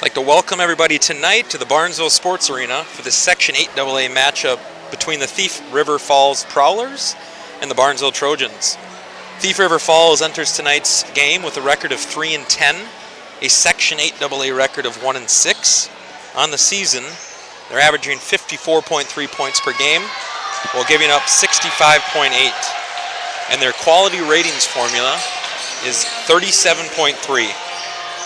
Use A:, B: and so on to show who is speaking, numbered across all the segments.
A: I'd like to welcome everybody tonight to the Barnesville Sports Arena for the Section 8AA matchup between the Thief River Falls Prowlers and the Barnesville Trojans. Thief River Falls enters tonight's game with a record of 3-10, a Section 8AA record of 1-6. On the season, they're averaging 54.3 points per game while giving up 65.8. And their quality ratings formula is 37.3.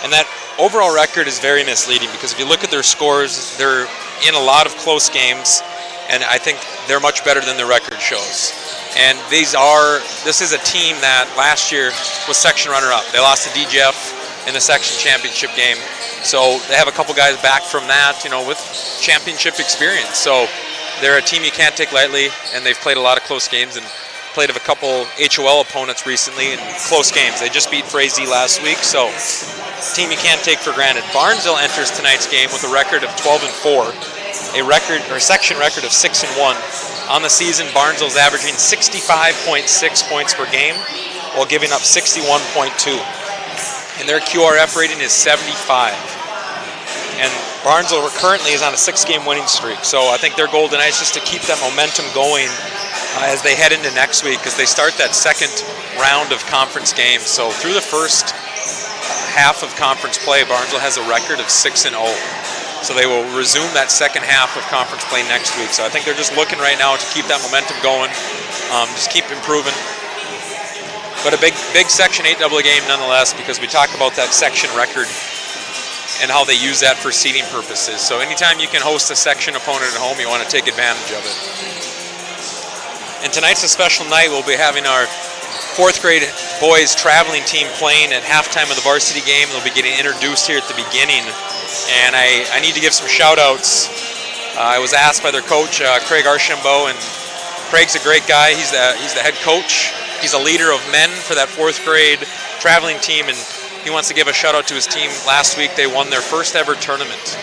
A: And that overall record is very misleading because if you look at their scores, they're in a lot of close games, and I think they're much better than their record shows. And this is a team that last year was section runner-up. They lost to DGF in the section championship game. So they have a couple guys back from that, with championship experience. So they're a team you can't take lightly, and they've played a lot of close games and played of a couple HOL opponents recently in close games. They just beat Frazee last week, so team you can't take for granted. Barnesville enters tonight's game with a record of 12-4, a section record of 6-1. On the season, Barnesville's averaging 65.6 points per game while giving up 61.2. And their QRF rating is 75. And Barnesville currently is on a 6-game winning streak. So I think their goal tonight is just to keep that momentum going as they head into next week, because they start that second round of conference games. So through the first half of conference play, Barnesville has a record of 6-0. So they will resume that second half of conference play next week. So I think they're just looking right now to keep that momentum going, just keep improving. But a big Section 8AA game nonetheless, because we talk about that section record and how they use that for seeding purposes. So anytime you can host a section opponent at home, you want to take advantage of it. And tonight's a special night. We'll be having our 4th grade boys traveling team playing at halftime of the varsity game. They'll be getting introduced here at the beginning. And I need to give some shout outs. I was asked by their coach, Craig Archambault, and Craig's a great guy. He's the head coach. He's a leader of men for that 4th grade traveling team, and he wants to give a shout out to his team. Last week they won their first ever tournament.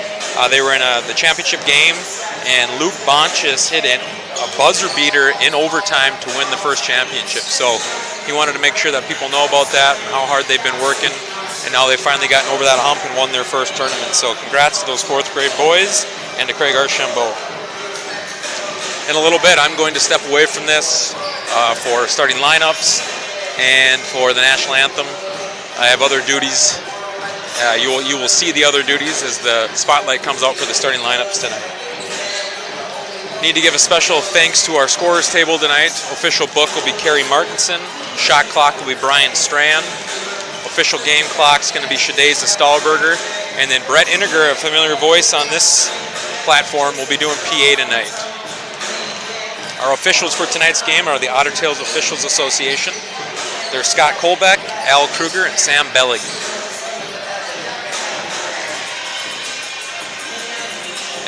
A: They were in the championship game, and Luke Bonchis hit a buzzer beater in overtime to win the first championship. So he wanted to make sure that people know about that and how hard they've been working, and now they've finally gotten over that hump and won their first tournament. So congrats to those 4th grade boys and to Craig Archambault. In a little bit, I'm going to step away from this for starting lineups and for the national anthem. I have other duties. You will see the other duties as the spotlight comes out for the starting lineups tonight. Need to give a special thanks to our scorers table tonight. Official book will be Carrie Martinson. Shot clock will be Brian Strand. Official game clock is going to be Shadeza Stahlberger. And then Brett Inniger, a familiar voice on this platform, will be doing PA tonight. Our officials for tonight's game are the Otter Tails Officials Association. They're Scott Kolbeck, Al Kruger, and Sam Bellig.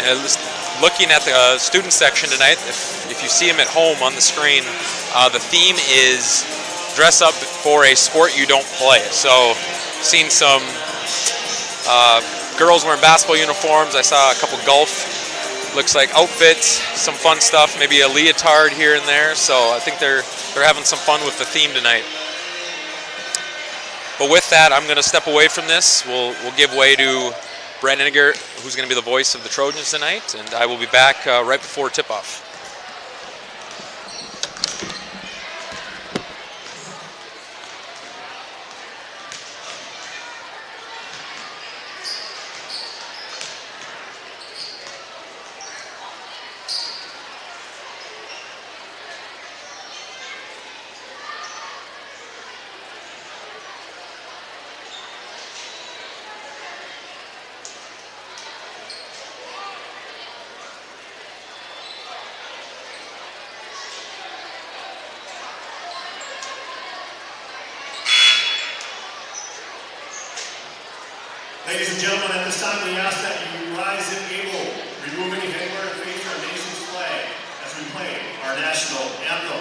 A: And looking at the student section tonight, if you see them at home on the screen, the theme is dress up for a sport you don't play. So seen some girls wearing basketball uniforms. I saw a couple golf, looks like outfits, some fun stuff, maybe a leotard here and there. So I think they're having some fun with the theme tonight. But with that, I'm going to step away from this. We'll give way to Brett Inniger, who's going to be the voice of the Trojans tonight, and I will be back right before tip-off.
B: Ladies and gentlemen, at this time we ask that you rise if able, remove any headwear and face our nation's flag as we play our national anthem.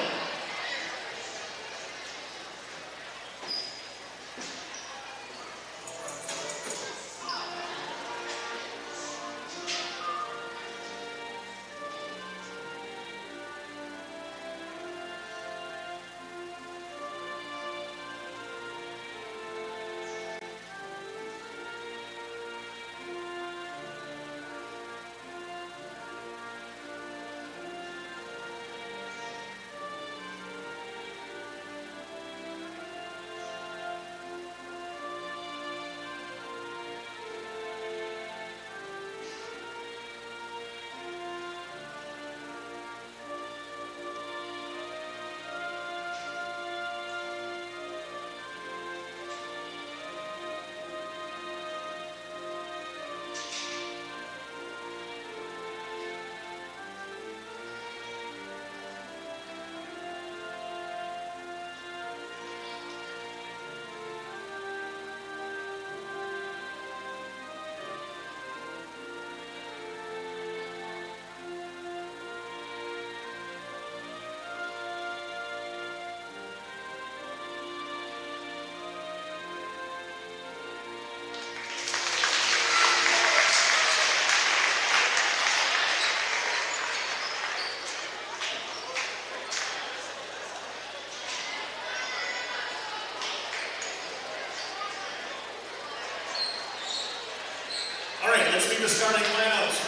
B: the starting lineups.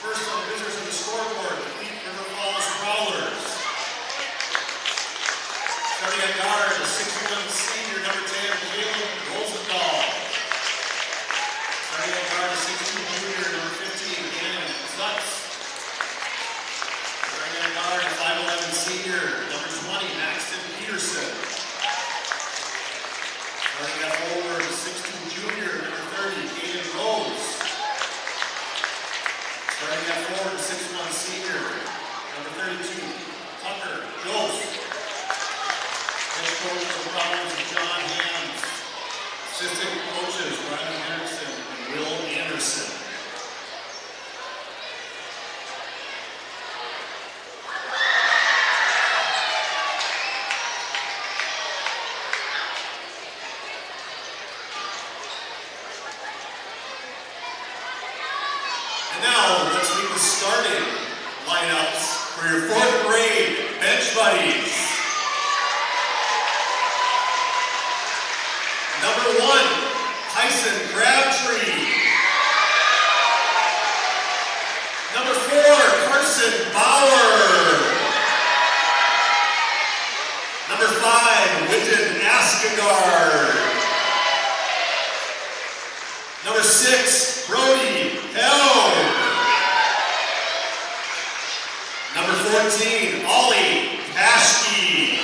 B: First on the visitors on the scoreboard, the Thief River Falls Prowlers. Starting at guard, the 6'1" senior, number 10, Caleb Rosendahl. Starting at guard, the 6'2" junior, number 15, Gannon Zutz. Starting at guard, the 5'11" senior, number 20, Maxton Peterson. Starting at forward, the 6'2" junior, number 30, Caden Rose. Starting at forward, the 6'1" senior, number 32, Tucker Jose. Head coach for the Prowlers is John Hams. Assistant coaches Brian Henderson and Will Anderson. And now let's meet the starting lineups for your 4th grade bench buddies. Number 1, Tyson Crabtree. Number 4, Carson Bauer. Number 5, Winton Askegaard. Number 6, Brody Helm. Number 14, Ollie Paschke.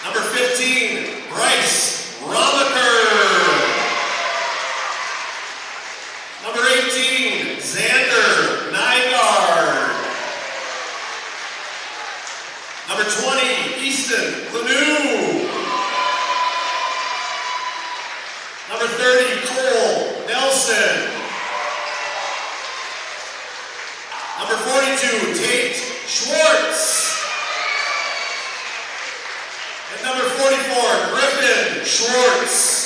B: Number 15, Bryce Romaker. Number 18, Xander Nygaard. Number 20, Easton Lanou. Number 30, Cole Nelson. Number 42, Tate Schwartz. And number 44, Griffin Schwartz.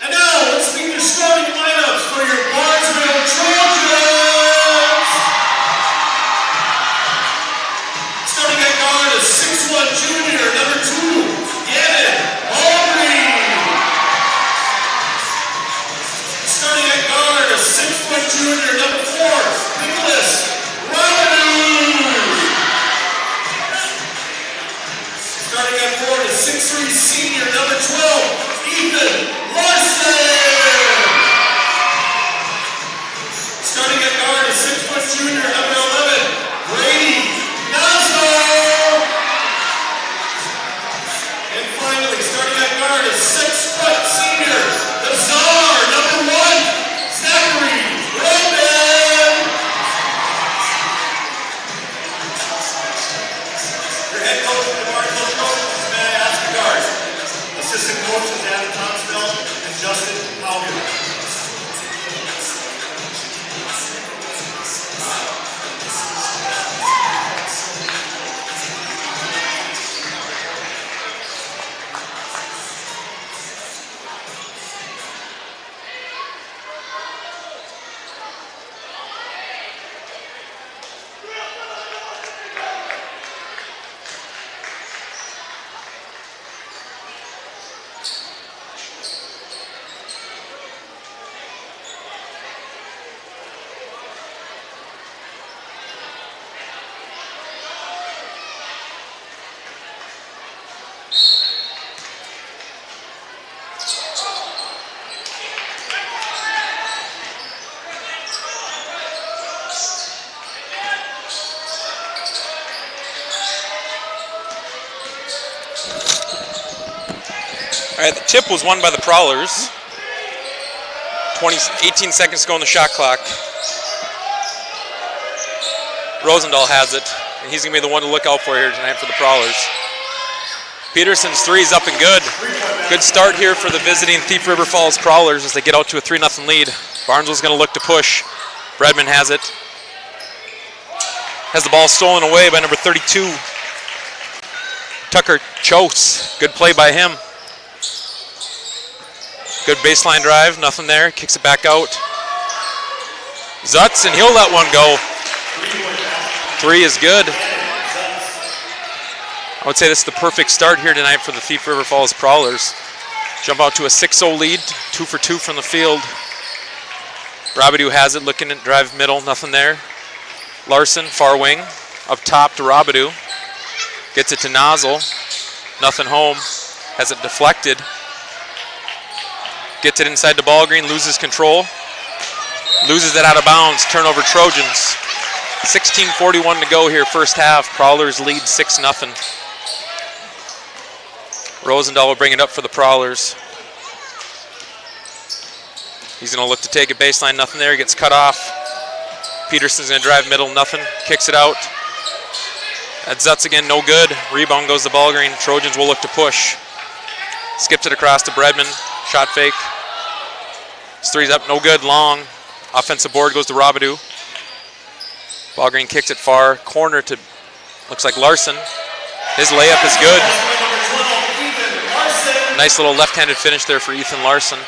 B: And now, let's meet your starting lineups for your Barnesville Trojans. Starting at guard is 6'1" junior, number 2, Gannon Aubrey. Starting at guard is 6' junior, number 4, Nicholas Rabideau. Starting at forward is 6'3" senior, number 12, Ethan Larson. Starting at guard is 6' junior, number 11, Brady Nazar. And finally, starting at guard is 6' senior, the Czar, number 1, Zachary Roman. Your head coach of the Barnesville Trojans is Matt Askegaard. Assistant coaches Adam Thompsville and Justin Haugen.
A: All right, the tip was won by the Prowlers. 18 seconds to go on the shot clock. Rosendahl has it, and he's going to be the one to look out for here tonight for the Prowlers. Peterson's three is up and good. Good start here for the visiting Thief River Falls Prowlers as they get out to a 3-0 lead. Barnesville's going to look to push. Bredman has it. has the ball stolen away by number 32, Tucker Chose. Good play by him. Good baseline drive, nothing there. Kicks it back out. Zutz, and he'll let one go. 3 is good. I would say this is the perfect start here tonight for the Thief River Falls Prowlers. Jump out to a 6-0 lead, 2 for 2 from the field. Robidoux has it, looking at drive middle, nothing there. Larson, far wing, up top to Robidoux. Gets it to Nozzle, nothing home. Has it deflected. Gets it inside the ball green, loses control. Loses it out of bounds, turnover Trojans. 16:41 to go here, first half. Prowlers lead 6-0. Rosendahl will bring it up for the Prowlers. He's going to look to take it baseline, nothing there. He gets cut off. Peterson's going to drive middle, nothing. Kicks it out. That's Zutz again, no good. Rebound goes to ball green. Trojans will look to push. Skips it across to Bredman. Shot fake. His three's up, no good, long. Offensive board goes to Robidoux. Ball green kicks it far. Corner to, looks like Larson. His layup is good. Nice little left-handed finish there for Ethan Larson.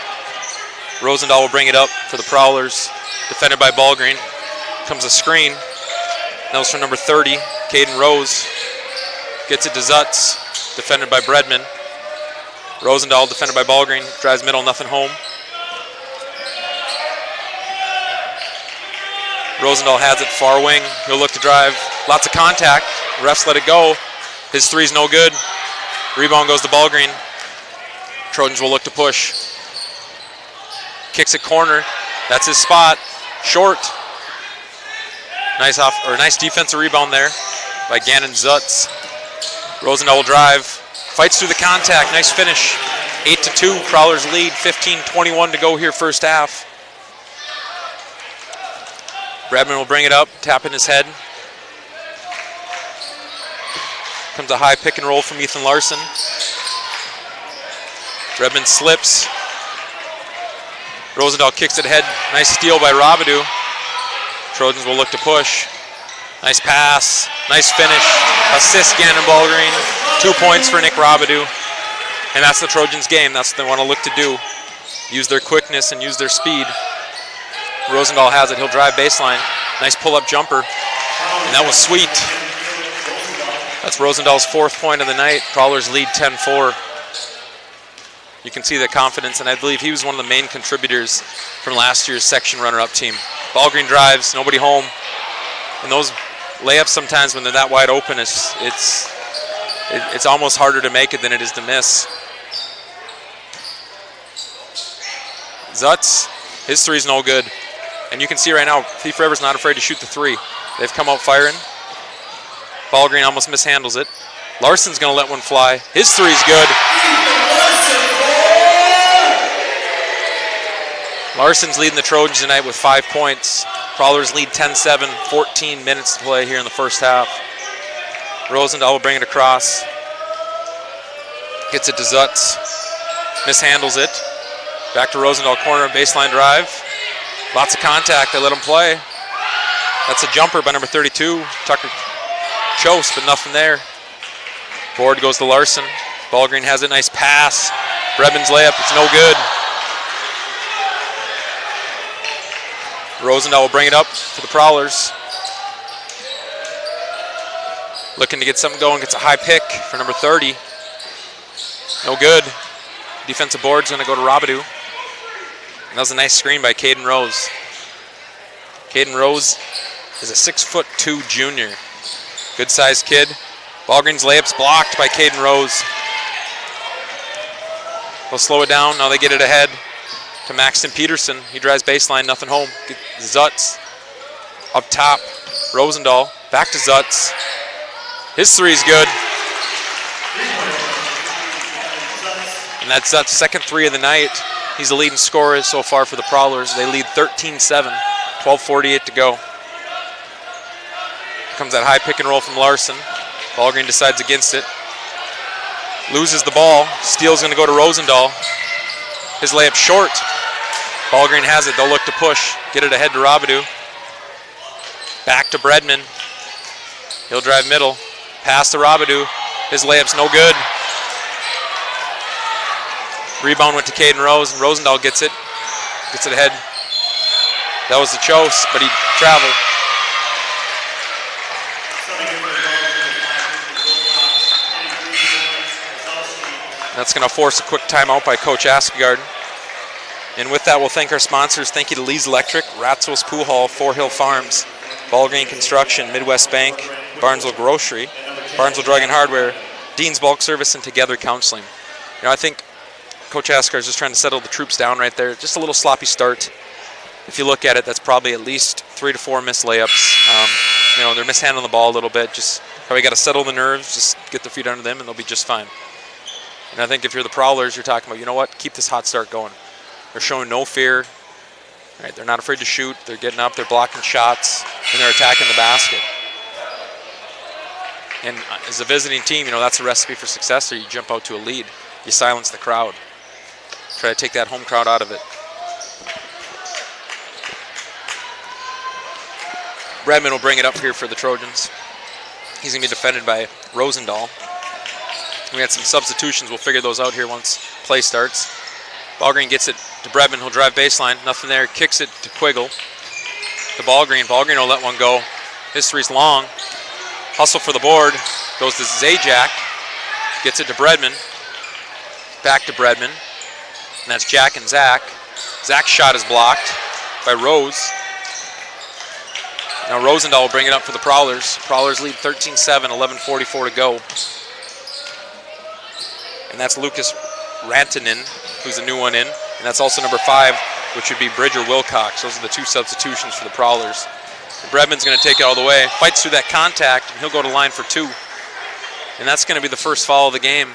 A: Rosendahl will bring it up for the Prowlers. Defended by Ballgreen. Comes a screen. That was from number 30, Caden Rose. Gets it to Zutz. Defended by Bredman. Rosendahl defended by Ballgreen. Drives middle, nothing home. Rosendahl has it, far wing. He'll look to drive. Lots of contact. Refs let it go. His three's no good. Rebound goes to Ballgreen. Trojans will look to push. Kicks it corner. That's his spot. Short. Nice defensive rebound there by Gannon Zutz. Rosendahl will drive. Fights through the contact. Nice finish. 8-2. Prowlers lead. 15:21 to go here, first half. Bradman will bring it up, tapping his head. Comes a high pick and roll from Ethan Larson. Bradman slips. Rosendahl kicks it ahead. Nice steal by Robidoux. Trojans will look to push. Nice pass. Nice finish. Assist Gannon Ballgreen. 2 points for Nick Robidoux. And that's the Trojans' game. That's what they want to look to do. Use their quickness and use their speed. Rosendahl has it. He'll drive baseline. Nice pull-up jumper. And that was sweet. That's Rosendahl's 4th point of the night. Prowlers lead 10-4. You can see the confidence, and I believe he was one of the main contributors from last year's section runner-up team. Ballgreen drives, nobody home. And those layups sometimes when they're that wide open, it's almost harder to make it than it is to miss. Zutz, his three's no good. And you can see right now, Thief River's not afraid to shoot the three. They've come out firing. Ballgreen almost mishandles it. Larson's going to let one fly. His three's good. Larson's leading the Trojans tonight with 5 points. Prowlers lead 10-7, 14 minutes to play here in the first half. Rosendahl will bring it across. Gets it to Zutz. Mishandles it. Back to Rosendahl corner, baseline drive. Lots of contact, they let him play. That's a jumper by number 32, Tucker Chose, but nothing there. Board goes to Larson. Ballgreen has a nice pass. Bredman's layup, it's no good. Rosendahl will bring it up for the Prowlers. Looking to get something going, gets a high pick for number 30. No good. Defensive board's gonna go to Robidoux. And that was a nice screen by Caden Rose. Caden Rose is a 6'2" junior. Good sized kid. Ballgreen's layup's blocked by Caden Rose. They'll slow it down, now they get it ahead to Maxton Peterson. He drives baseline, nothing home. Zutz up top. Rosendahl back to Zutz. His three's good. And that's Zutz's second three of the night. He's the leading scorer so far for the Prowlers. They lead 13-7, 12:48 to go. Comes that high pick and roll from Larson. Ballgreen decides against it. Loses the ball. Steel's going to go to Rosendahl. His layup short. Ballgreen has it. They'll look to push. Get it ahead to Robidoux. Back to Bredman. He'll drive middle. Pass to Rabadou. His layup's no good. Rebound went to Caden Rose, and Rosendahl gets it. Gets it ahead. That was the Chose, but he traveled. That's going to force a quick timeout by Coach Askegaard. And with that, we'll thank our sponsors. Thank you to Lee's Electric, Ratzos Pool Hall, Four Hill Farms, Ballgreen Construction, Midwest Bank, Barnesville Grocery, Barnesville Drug and Hardware, Dean's Bulk Service, and Together Counseling. You know, I think Coach Askegaard is just trying to settle the troops down right there. Just a little sloppy start. If you look at it, that's probably at least 3 to 4 missed layups. You know, they're mishandling the ball a little bit. Just probably got to settle the nerves, just get their feet under them, and they'll be just fine. And I think if you're the Prowlers, you're talking about, you know what, keep this hot start going. They're showing no fear. Right, they're not afraid to shoot. They're getting up, they're blocking shots, and they're attacking the basket. And as a visiting team, you know, that's a recipe for success. So you jump out to a lead. You silence the crowd. Try to take that home crowd out of it. Redmond will bring it up here for the Trojans. He's going to be defended by Rosendahl. We had some substitutions. We'll figure those out here once play starts. Ballgreen gets it to Bredman. He'll drive baseline. Nothing there. Kicks it to Quiggle. To Ballgreen. Ballgreen will let one go. His three's long. Hustle for the board. Goes to Zajac. Gets it to Bredman. Back to Bredman. And that's Jack and Zach. Zach's shot is blocked by Rose. Now Rosendahl will bring it up for the Prowlers. Prowlers lead 13-7, 11:44 to go. And that's Lucas Rantanen, who's a new one in. And that's also number 5, which would be Bridger Wilcox. Those are the 2 substitutions for the Prowlers. And Bredman's going to take it all the way. Fights through that contact, and he'll go to line for 2. And that's going to be the first foul of the game.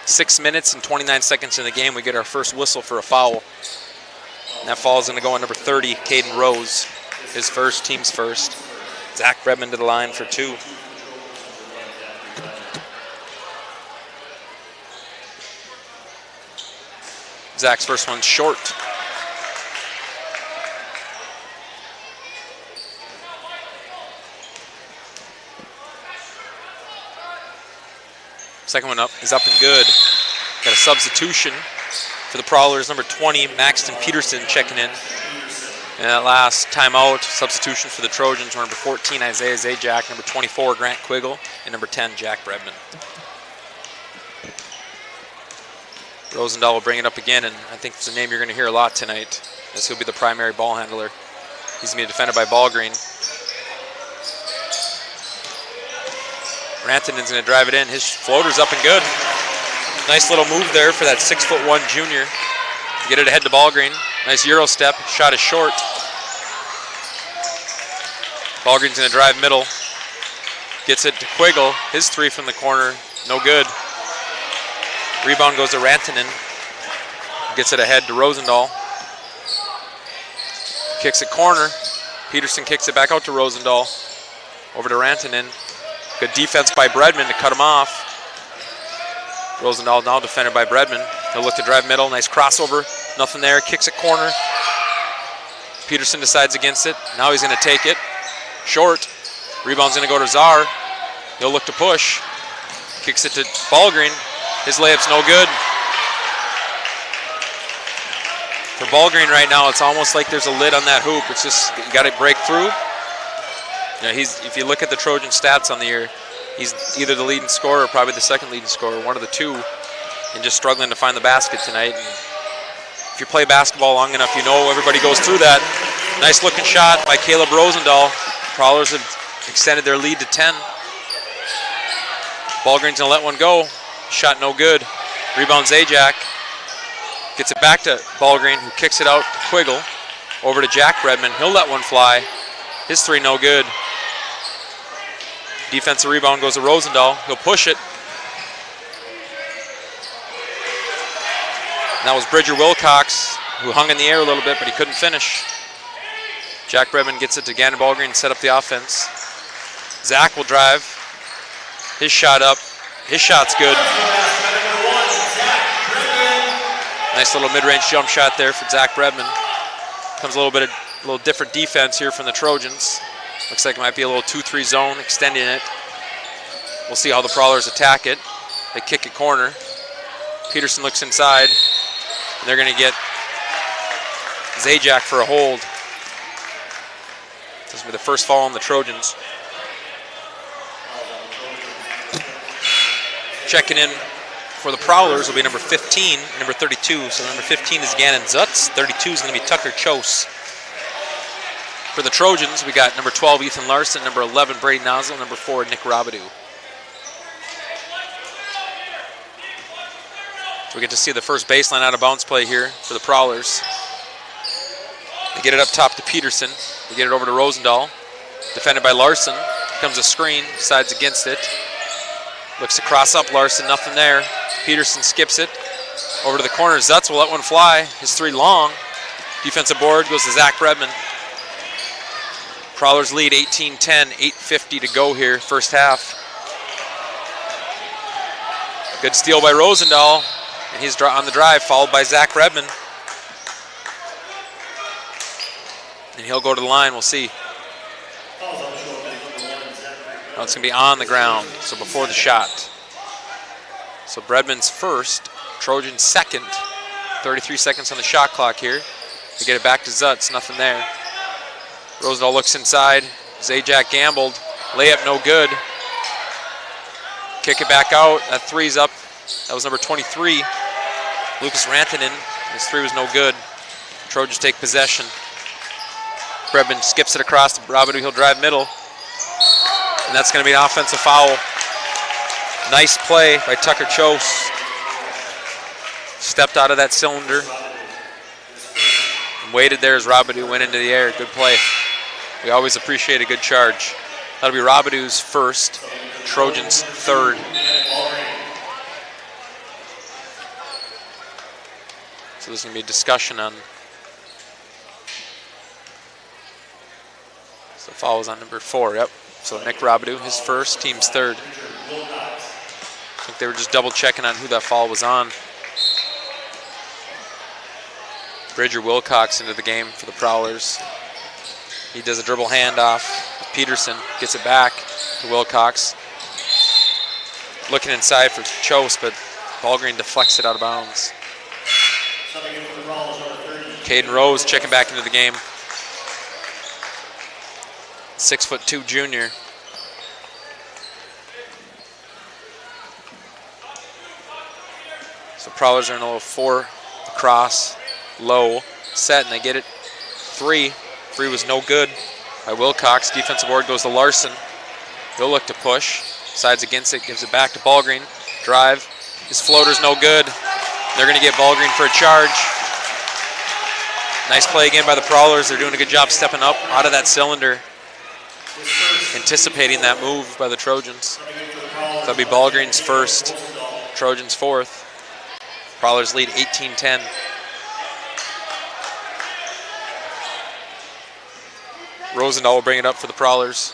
A: 6 minutes and 29 seconds in the game, we get our first whistle for a foul. And that foul is going to go on number 30, Caden Rose. His first, team's first. Zach Bredman to the line for 2. Zach's first one's short. Second one up is up and good. Got a substitution for the Prowlers. Number 20, Maxton Peterson checking in. And that last timeout, substitution for the Trojans, number 14, Isaiah Zajac, number 24, Grant Quiggle, and number 10, Jack Bredman. Rosendahl will bring it up again, and I think it's a name you're going to hear a lot tonight, as he'll be the primary ball handler. He's going to be defended by Ballgreen. Rantanen's going to drive it in. His floater's up and good. Nice little move there for that 6'1" junior. Get it ahead to Ballgreen. Nice Euro step. Shot is short. Ballgreen's going to drive middle. Gets it to Quiggle. His 3 from the corner. No good. Rebound goes to Rantanen. Gets it ahead to Rosendahl. Kicks it corner. Peterson kicks it back out to Rosendahl. Over to Rantanen. Good defense by Bredman to cut him off. Rosendahl now defended by Bredman. He'll look to drive middle. Nice crossover. Nothing there. Kicks it corner. Peterson decides against it. Now he's going to take it. Short. Rebound's going to go to Czar. He'll look to push. Kicks it to Ballgreen. His layup's no good. For Ballgreen right now, it's almost like there's a lid on that hoop. It's just, you got to break through. You know, if you look at the Trojan stats on the year, he's either the leading scorer or probably the second leading scorer, one of the 2, and just struggling to find the basket tonight. And if you play basketball long enough, you know everybody goes through that. Nice looking shot by Caleb Rosendahl. Prowlers have extended their lead to 10. Ballgreen's going to let one go. Shot no good. Rebound Zajac. Gets it back to Ballgreen, who kicks it out to Quiggle. Over to Jack Bredman. He'll let one fly. His 3 no good. Defensive rebound goes to Rosendahl. He'll push it. And that was Bridger Wilcox, who hung in the air a little bit, but he couldn't finish. Jack Bredman gets it to Gannon Ballgreen and set up the offense. Zach will drive. His shot up. His shot's good. Nice little mid-range jump shot there for Zach Bredman. Comes a little different defense here from the Trojans. Looks like it might be a little 2-3 zone, extending it. We'll see how the Prowlers attack it. They kick it corner. Peterson looks inside. And they're going to get Zajac for a hold. This will be the first foul on the Trojans. Checking in for the Prowlers will be number 15, number 32. So number 15 is Gannon Zutz. 32 is going to be Tucker Chose. For the Trojans, we got number 12, Ethan Larson, number 11, Brady Nozzle, number 4, Nick Robidoux. So we get to see the first baseline out of bounds play here for the Prowlers. They get it up top to Peterson. They get it over to Rosendahl. Defended by Larson. Comes a screen, decides against it. Looks to cross up Larson, nothing there. Peterson skips it. Over to the corner, Zutz will let one fly. His 3 long. Defensive board goes to Zach Redmond. Prowlers lead 18-10, 8:50 to go here, first half. Good steal by Rosendahl, and he's on the drive, followed by Zach Redmond. And he'll go to the line, we'll see. Now it's going to be on the ground, so before the shot. So Redmond's first, Trojans second. 33 seconds on the shot clock here. They get it back to Zutz, nothing there. Rosendahl looks inside. Zajac gambled. Layup no good. Kick it back out. That 3's up. That was number 23. Lucas Rantanen. His 3 was no good. Trojans take possession. Redmond skips it across to Robidoux. He'll drive middle. And that's going to be an offensive foul. Nice play by Tucker Chose. Stepped out of that cylinder. And waited there as Robidoux went into the air. Good play. We always appreciate a good charge. That'll be Robidoux's first, Trojans' third. So there's going to be a discussion on. So the foul is on number 4, yep. So Nick Robidoux, his first, team's third. I think they were just double checking on who that foul was on. Bridger Wilcox into the game for the Prowlers. He does a dribble handoff. Peterson gets it back to Wilcox. Looking inside for Chose, but Ballgreen deflects it out of bounds. Caden Rose checking back into the game. 6'2" junior. So Prowlers are in a little 4 across, low, set, and they get it. 3 was no good by Wilcox. Defensive board goes to Larson. He'll look to push. Sides against it, gives it back to Ballgreen. Drive. His floater's no good. They're going to get Ballgreen for a charge. Nice play again by the Prowlers. They're doing a good job stepping up out of that cylinder. Anticipating that move by the Trojans. That'll be Ballgreen's first, Trojans' fourth. Prowlers lead 18-10. Rosendahl will bring it up for the Prowlers.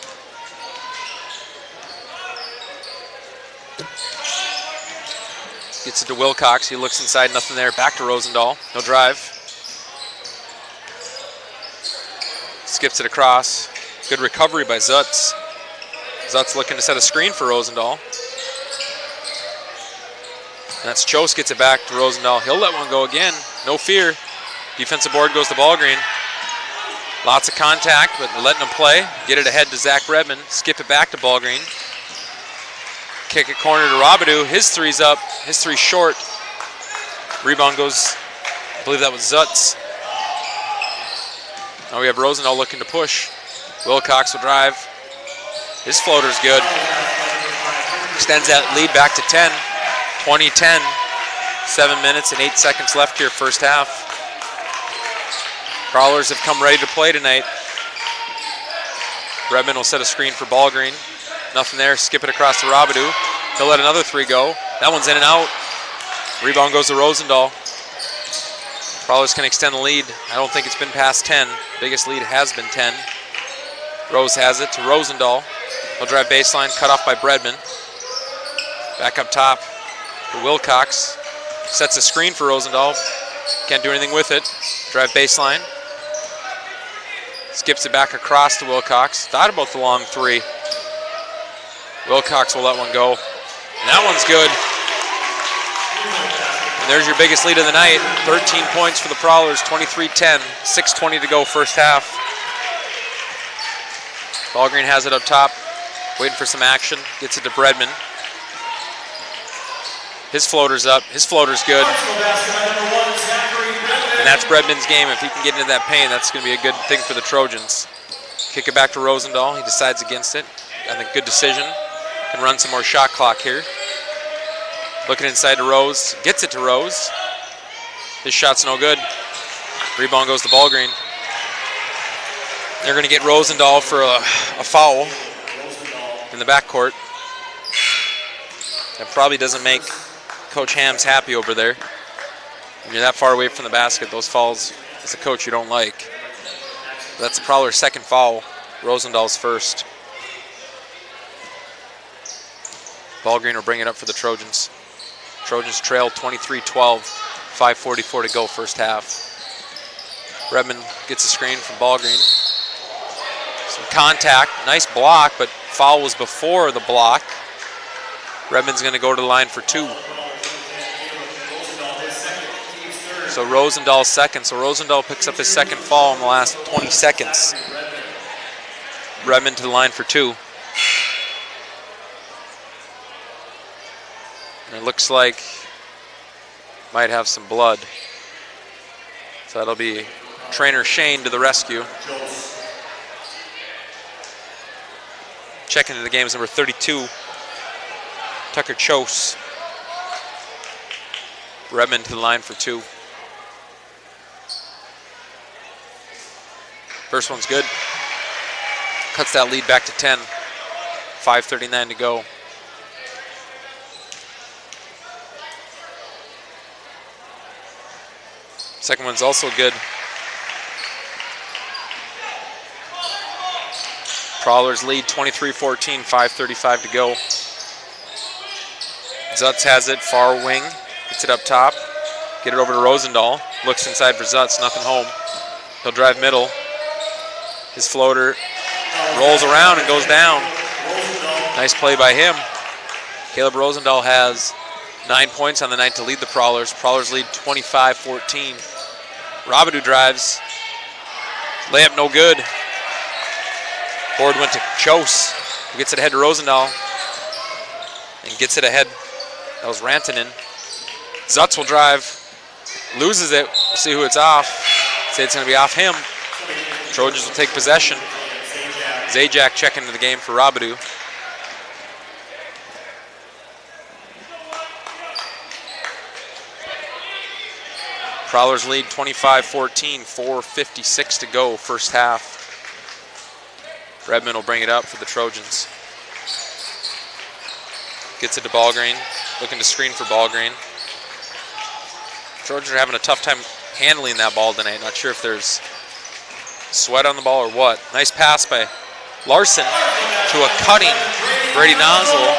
A: Gets it to Wilcox. He looks inside, nothing there. Back to Rosendahl. No drive. Skips it across. Good recovery by Zutz. Zutz looking to set a screen for Rosendahl. And that's Chose gets it back to Rosendahl. He'll let one go again. No fear. Defensive board goes to Ballgreen. Lots of contact, but they're letting him play. Get it ahead to Zach Redmond. Skip it back to Ballgreen. Kick it corner to Robidoux. His 3's up. His 3's short. Rebound goes, I believe that was Zutz. Now we have Rosendahl looking to push. Wilcox will drive. His floater's good. Extends that lead back to 10. 20-10. 7 minutes and 8 seconds left here, first half. Prowlers have come ready to play tonight. Redmond will set a screen for Ballgreen. Nothing there. Skip it across to Robidoux. He'll let another 3 go. That one's in and out. Rebound goes to Rosendahl. Prowlers can extend the lead. I don't think it's been past 10. Biggest lead has been 10. Rose has it to Rosendahl. He'll drive baseline, cut off by Bredman. Back up top to Wilcox. Sets a screen for Rosendahl. Can't do anything with it. Drive baseline. Skips it back across to Wilcox. Thought about the long three. Wilcox will let one go. And that one's good. And there's your biggest lead of the night. 13 points for the Prowlers, 23-10. 6:20 to go first half. Ballgreen has it up top, waiting for some action. Gets it to Bredman. His floater's up. His floater's good. And that's Bredman's game. If he can get into that paint, that's going to be a good thing for the Trojans. Kick it back to Rosendahl. He decides against it. I think good decision. Can run some more shot clock here. Looking inside to Rose. Gets it to Rose. His shot's no good. Rebound goes to Ballgreen. They're going to get Rosendahl for a foul in the backcourt. That probably doesn't make Coach Hams happy over there. When you're that far away from the basket, those fouls, as a coach, you don't like. But that's the Prowler's second foul. Rosendahl's first. Ballgreen will bring it up for the Trojans. Trojans trail 23-12. 5:44 to go first half. Redmond gets a screen from Ballgreen. Some contact. Nice block, but foul was before the block. Redmond's going to go to the line for two. So Rosendahl's second. So Rosendahl picks up his second foul in the last 20 seconds. Redmond to the line for two. And it looks like might have some blood. So that'll be trainer Shane to the rescue. Checking into the game is number 32, Tucker Chose. Redmond to the line for two. First one's good. Cuts that lead back to 10. 5:39 to go. Second one's also good. Prowlers lead 23-14, 5:35 to go. Zutz has it, far wing. Gets it up top. Get it over to Rosendahl. Looks inside for Zutz, nothing home. He'll drive middle. His floater rolls around and goes down. Nice play by him. Caleb Rosendahl has 9 points on the night to lead the Prowlers. Prowlers lead 25-14. Rabidou drives. Layup no good. Board went to Chose, who gets it ahead to Rosendahl. And gets it ahead. That was Rantanen. Zutz will drive. Loses it. We'll see who it's off. Say it's going to be off him. Trojans will take possession. Zajac checking into the game for Rabidou. Prowlers lead 25-14, 4:56 to go, first half. Redmond will bring it up for the Trojans. Gets it to Ballgreen, looking to screen for Ballgreen. Trojans are having a tough time handling that ball tonight. Not sure if there's sweat on the ball or what. Nice pass by Larson to a cutting Brady Nozzle.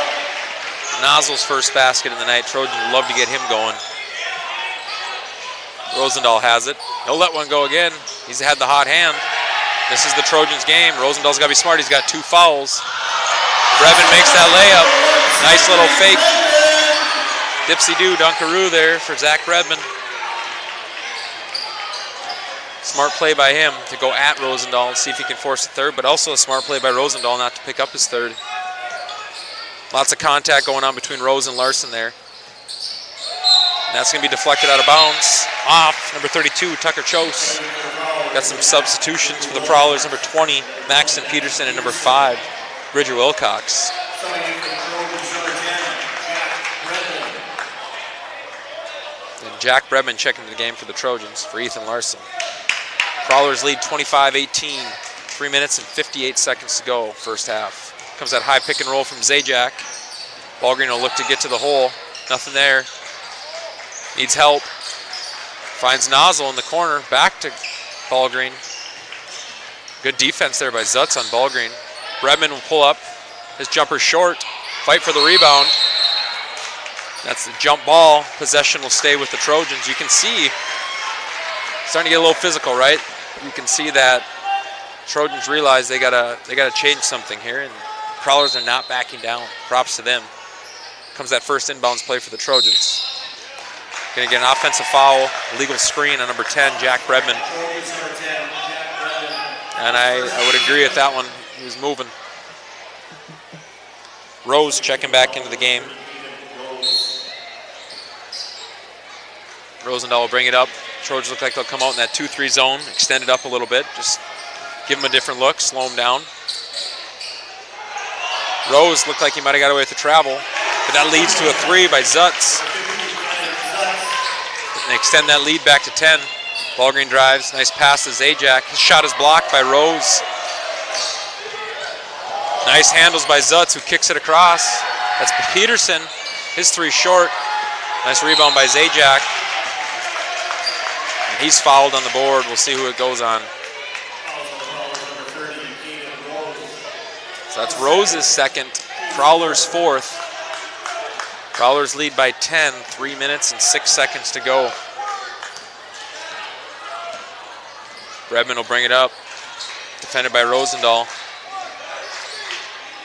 A: Nozzle's first basket of the night. Trojans would love to get him going. Rosendahl has it. He'll let one go again. He's had the hot hand. This is the Trojans' game. Rosendahl's got to be smart. He's got 2 fouls. Brevin makes that layup. Nice little fake dipsy-do dunkaroo there for Zach Redmond. Smart play by him to go at Rosendahl and see if he can force a third, but also a smart play by Rosendahl not to pick up his third. Lots of contact going on between Rose and Larson there. And that's going to be deflected out of bounds. Off, number 32, Tucker Chose. Got some substitutions for the Prowlers. Number 20, Maxton Peterson, and number 5, Bridger Wilcox. And Jack Bredman checking the game for the Trojans for Ethan Larson. Prowlers lead 25-18, 3 minutes and 58 seconds to go, first half. Comes that high pick and roll from Zajac. Ballgreen will look to get to the hole. Nothing there. Needs help. Finds Nozzle in the corner. Back to Ballgreen. Good defense there by Zutz on Ballgreen. Bredman will pull up. His jumper short. Fight for the rebound. That's the jump ball. Possession will stay with the Trojans. You can see, starting to get a little physical, right? You can see that Trojans realize they gotta change something here, and Prowlers are not backing down. Props to them. Comes that first inbounds play for the Trojans. Gonna get an offensive foul, illegal screen on number 10, Jack Redmond. And I would agree with that one. He was moving. Rose checking back into the game. Rosendahl will bring it up. Trojans look like they'll come out in that 2-3 zone, extend it up a little bit, just give him a different look, slow him down. Rose looked like he might have got away with the travel, but that leads to a 3 by Zutz. And they extend that lead back to 10. Ballgreen drives, nice pass to Zajac. His shot is blocked by Rose. Nice handles by Zutz, who kicks it across. That's Peterson, his 3 short. Nice rebound by Zajac. And he's fouled on the board. We'll see who it goes on. So that's Rose's second, Prowler's fourth. Prowlers lead by 10, 3 minutes and 6 seconds to go. Redmond will bring it up, defended by Rosendahl.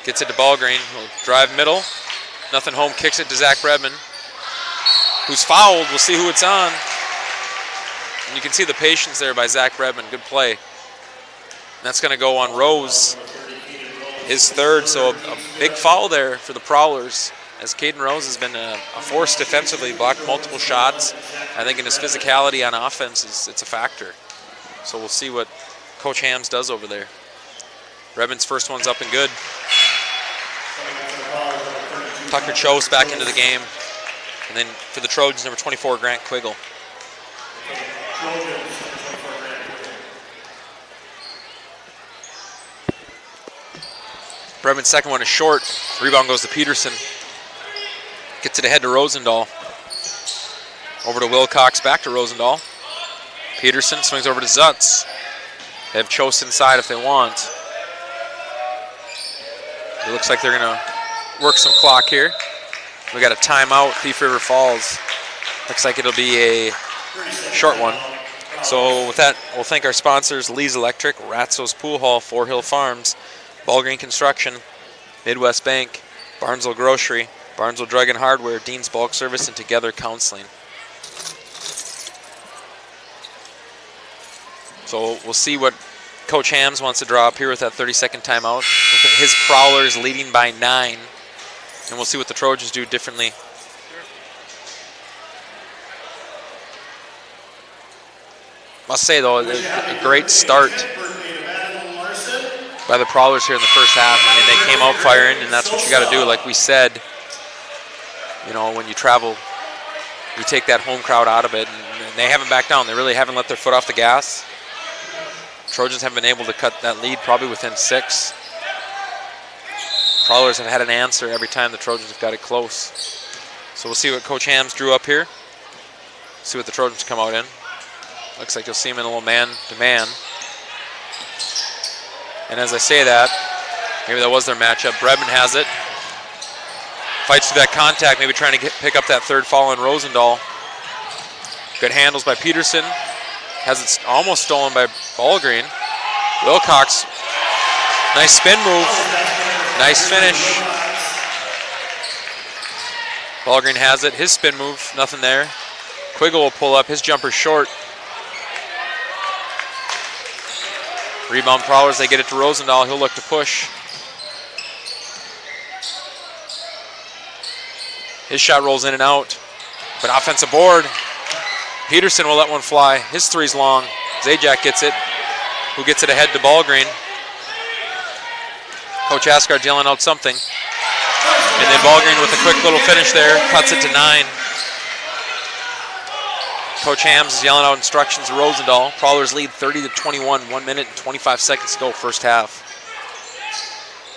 A: Gets it to Ballgreen, he'll drive middle. Nothing home, kicks it to Zach Redmond, who's fouled. We'll see who it's on. And you can see the patience there by Zach Redmond, good play. And that's gonna go on Rose, his third, so a big foul there for the Prowlers, as Caden Rose has been a force defensively, blocked multiple shots. I think in his physicality on offense, it's a factor. So we'll see what Coach Hams does over there. Redmond's first one's up and good. Tucker Chose back into the game. And then for the Trojans, number 24, Grant Quiggle. Redmond's second one is short. Rebound goes to Peterson. Gets it ahead to Rosendahl. Over to Wilcox, back to Rosendahl. Peterson swings over to Zutz. They have Chose inside if they want. It looks like they're gonna work some clock here. We got a timeout, Thief River Falls. Looks like it'll be a short one. So with that, we'll thank our sponsors, Lee's Electric, Ratzo's Pool Hall, Four Hill Farms, Ballgreen Construction, Midwest Bank, Barnesville Grocery, Barnesville Drug and Hardware, Dean's Bulk Service, and Together Counseling. So we'll see what Coach Hams wants to draw up here with that 30-second timeout. With his Prowlers leading by 9. And we'll see what the Trojans do differently. Must say, though, a great start by the Prowlers here in the first half. I mean, they came out firing, and that's what you got to do. Like we said, you know, when you travel, you take that home crowd out of it, and they haven't backed down. They really haven't let their foot off the gas. Trojans have been able to cut that lead probably within 6. Prowlers have had an answer every time the Trojans have got it close. So we'll see what Coach Hams drew up here. See what the Trojans come out in. Looks like you'll see him in a little man-to-man. And as I say that, maybe that was their matchup. Redmond has it. Fights through that contact, maybe trying to pick up that third foul on Rosendahl. Good handles by Peterson. Has it almost stolen by Ballgreen. Wilcox, nice spin move. Nice finish. Ballgreen has it. His spin move, nothing there. Quiggle will pull up. His jumper short. Rebound Prowlers, they get it to Rosendahl. He'll look to push. His shot rolls in and out. But offensive board. Peterson will let one fly. His three's long. Zajac gets it. Who gets it ahead to Ballgreen. Coach Asgard yelling out something. And then Ballgreen with a quick little finish there. Cuts it to 9. Coach Hams is yelling out instructions to Rosendahl. Prowlers lead 30-21. 1 minute and 25 seconds to go first half.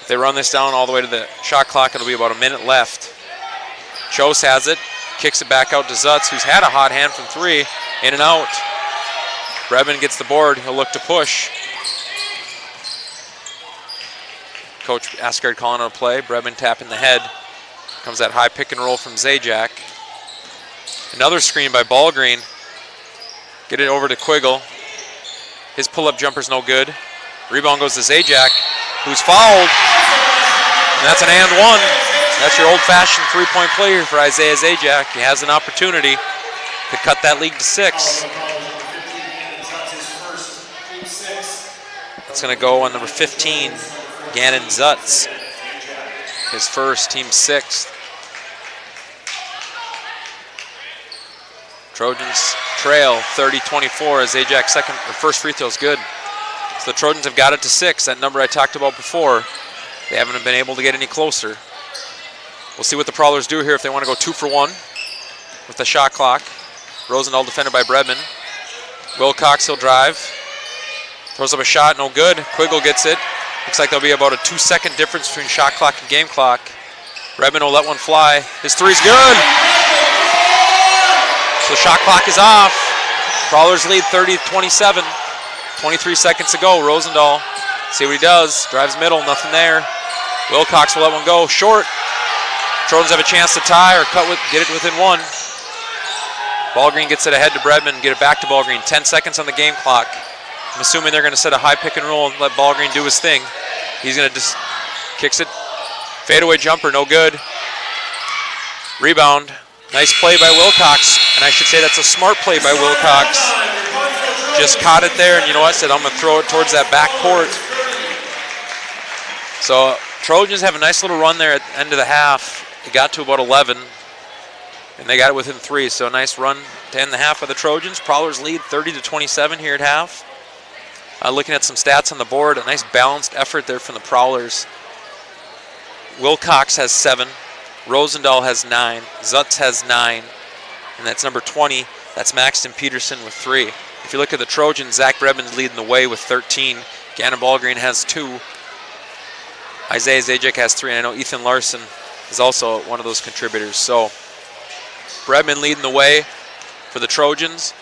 A: If they run this down all the way to the shot clock, it'll be about a minute left. Chose has it. Kicks it back out to Zutz, who's had a hot hand from 3. In and out. Redmond gets the board. He'll look to push. Coach Asgard calling on a play. Redmond tapping the head. Comes that high pick and roll from Zajac. Another screen by Ballgreen. Get it over to Quiggle. His pull-up jumper's no good. Rebound goes to Zajac, who's fouled. And that's an and one. That's your old-fashioned three-point play here for Isaiah Zajac. He has an opportunity to cut that lead to 6. That's going to go on number 15, Gannon Zutz. His first, team 6th. Trojans trail 30-24 as Zajac's first free throw is good. So the Trojans have got it to 6, that number I talked about before. They haven't been able to get any closer. We'll see what the Prowlers do here if they want to go 2 for 1 with the shot clock. Rosendahl defended by Bredman. Wilcox, he'll drive. Throws up a shot, no good. Quiggle gets it. Looks like there'll be about a 2-second difference between shot clock and game clock. Bredman will let one fly. His three's good. So shot clock is off. Prowlers lead 30-27. 23 seconds to go. Rosendahl, see what he does. Drives middle, nothing there. Wilcox will let one go. Short. Trojans have a chance to tie or get it within 1. Ballgreen gets it ahead to Bredman, get it back to Ballgreen. 10 seconds on the game clock. I'm assuming they're going to set a high pick and roll and let Ballgreen do his thing. He's going to just kicks it. Fadeaway jumper, no good. Rebound. Nice play by Wilcox. And I should say that's a smart play by Wilcox. Just caught it there, and you know what? I said I'm going to throw it towards that back court. So Trojans have a nice little run there at the end of the half. They got to about 11, and they got it within 3. So a nice run to end the half by the Trojans. Prowlers lead 30-27 here at half. Looking at some stats on the board, a nice balanced effort there from the Prowlers. Wilcox has 7, Rosendahl has 9, Zutz has 9, and that's number 20. That's Maxton Peterson with 3. If you look at the Trojans, Zach Bredman's leading the way with 13. Gannon Ballgreen has 2. Isaiah Zajac has 3, and I know Ethan Larson is also one of those contributors. So Bredman leading the way for the Trojans,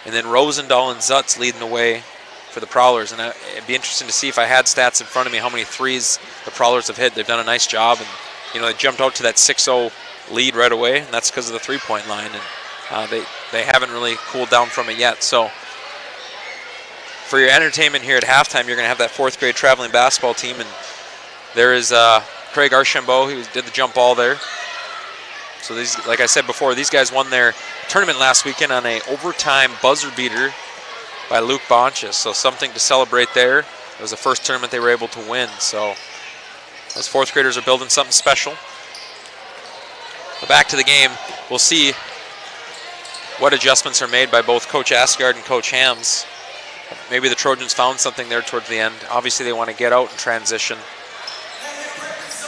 A: and then Rosendahl and Zutz leading the way for the Prowlers. And it'd be interesting to see if I had stats in front of me how many threes the Prowlers have hit. They've done a nice job, and you know they jumped out to that 6-0 lead right away, and that's because of the three-point line. And they haven't really cooled down from it yet. So for your entertainment here at halftime, you're going to have that 4th grade traveling basketball team, and there is Craig Archambault, who did the jump ball there. So these, like I said before, these guys won their tournament last weekend on a overtime buzzer beater by Luke Bonchis. So something to celebrate there. It was the first tournament they were able to win. So those 4th graders are building something special. But back to the game, we'll see what adjustments are made by both Coach Asgard and Coach Hams. Maybe the Trojans found something there towards the end. Obviously they want to get out and transition.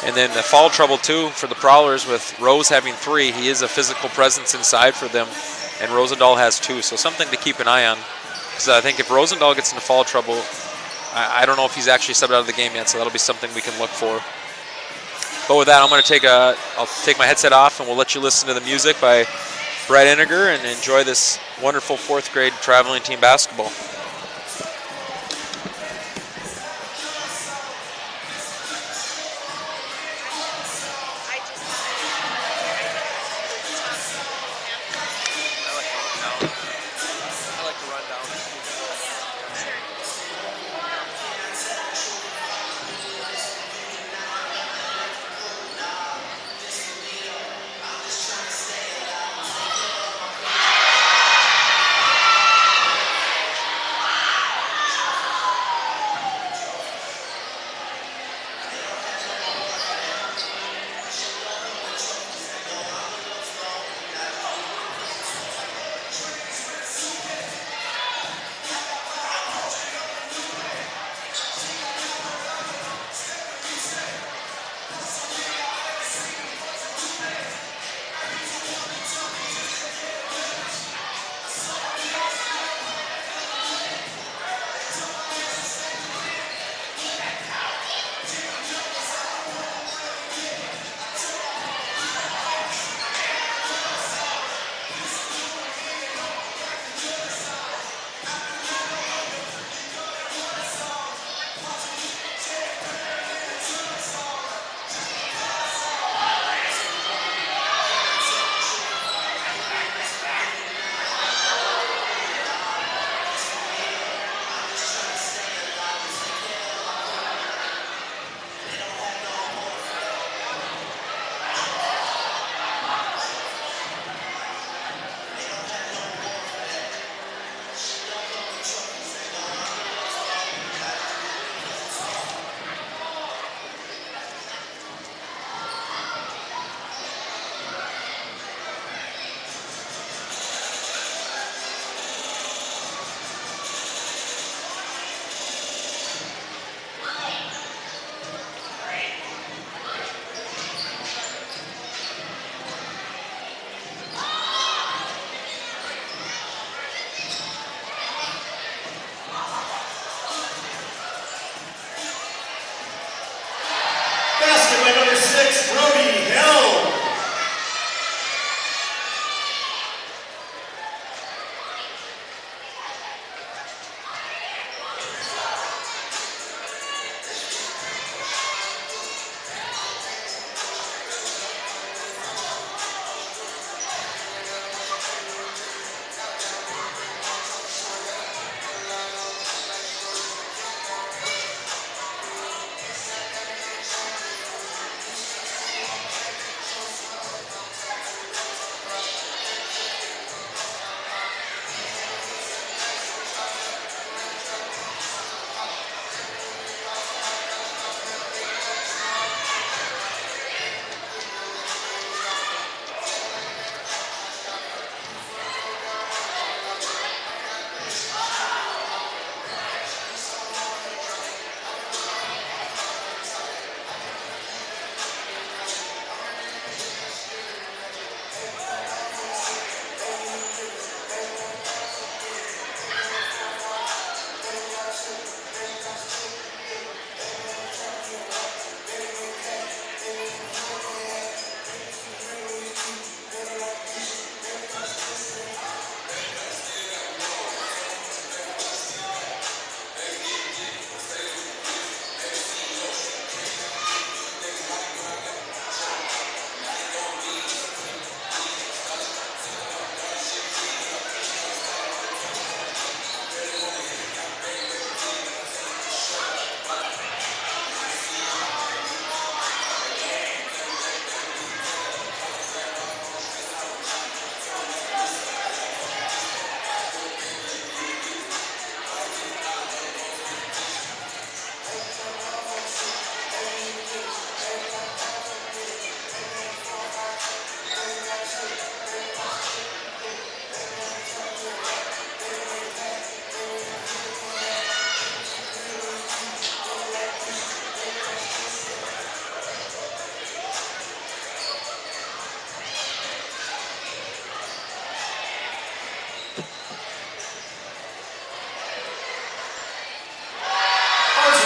A: And then the foul trouble too for the Prowlers with Rose having 3. He is a physical presence inside for them, and Rosendahl has 2. So something to keep an eye on. Because I think if Rosendahl gets into foul trouble, I don't know if he's actually subbed out of the game yet, so that'll be something we can look for. But with that, I'm going to I'll take my headset off, and we'll let you listen to the music by Brett Iniger and enjoy this wonderful 4th grade traveling team basketball.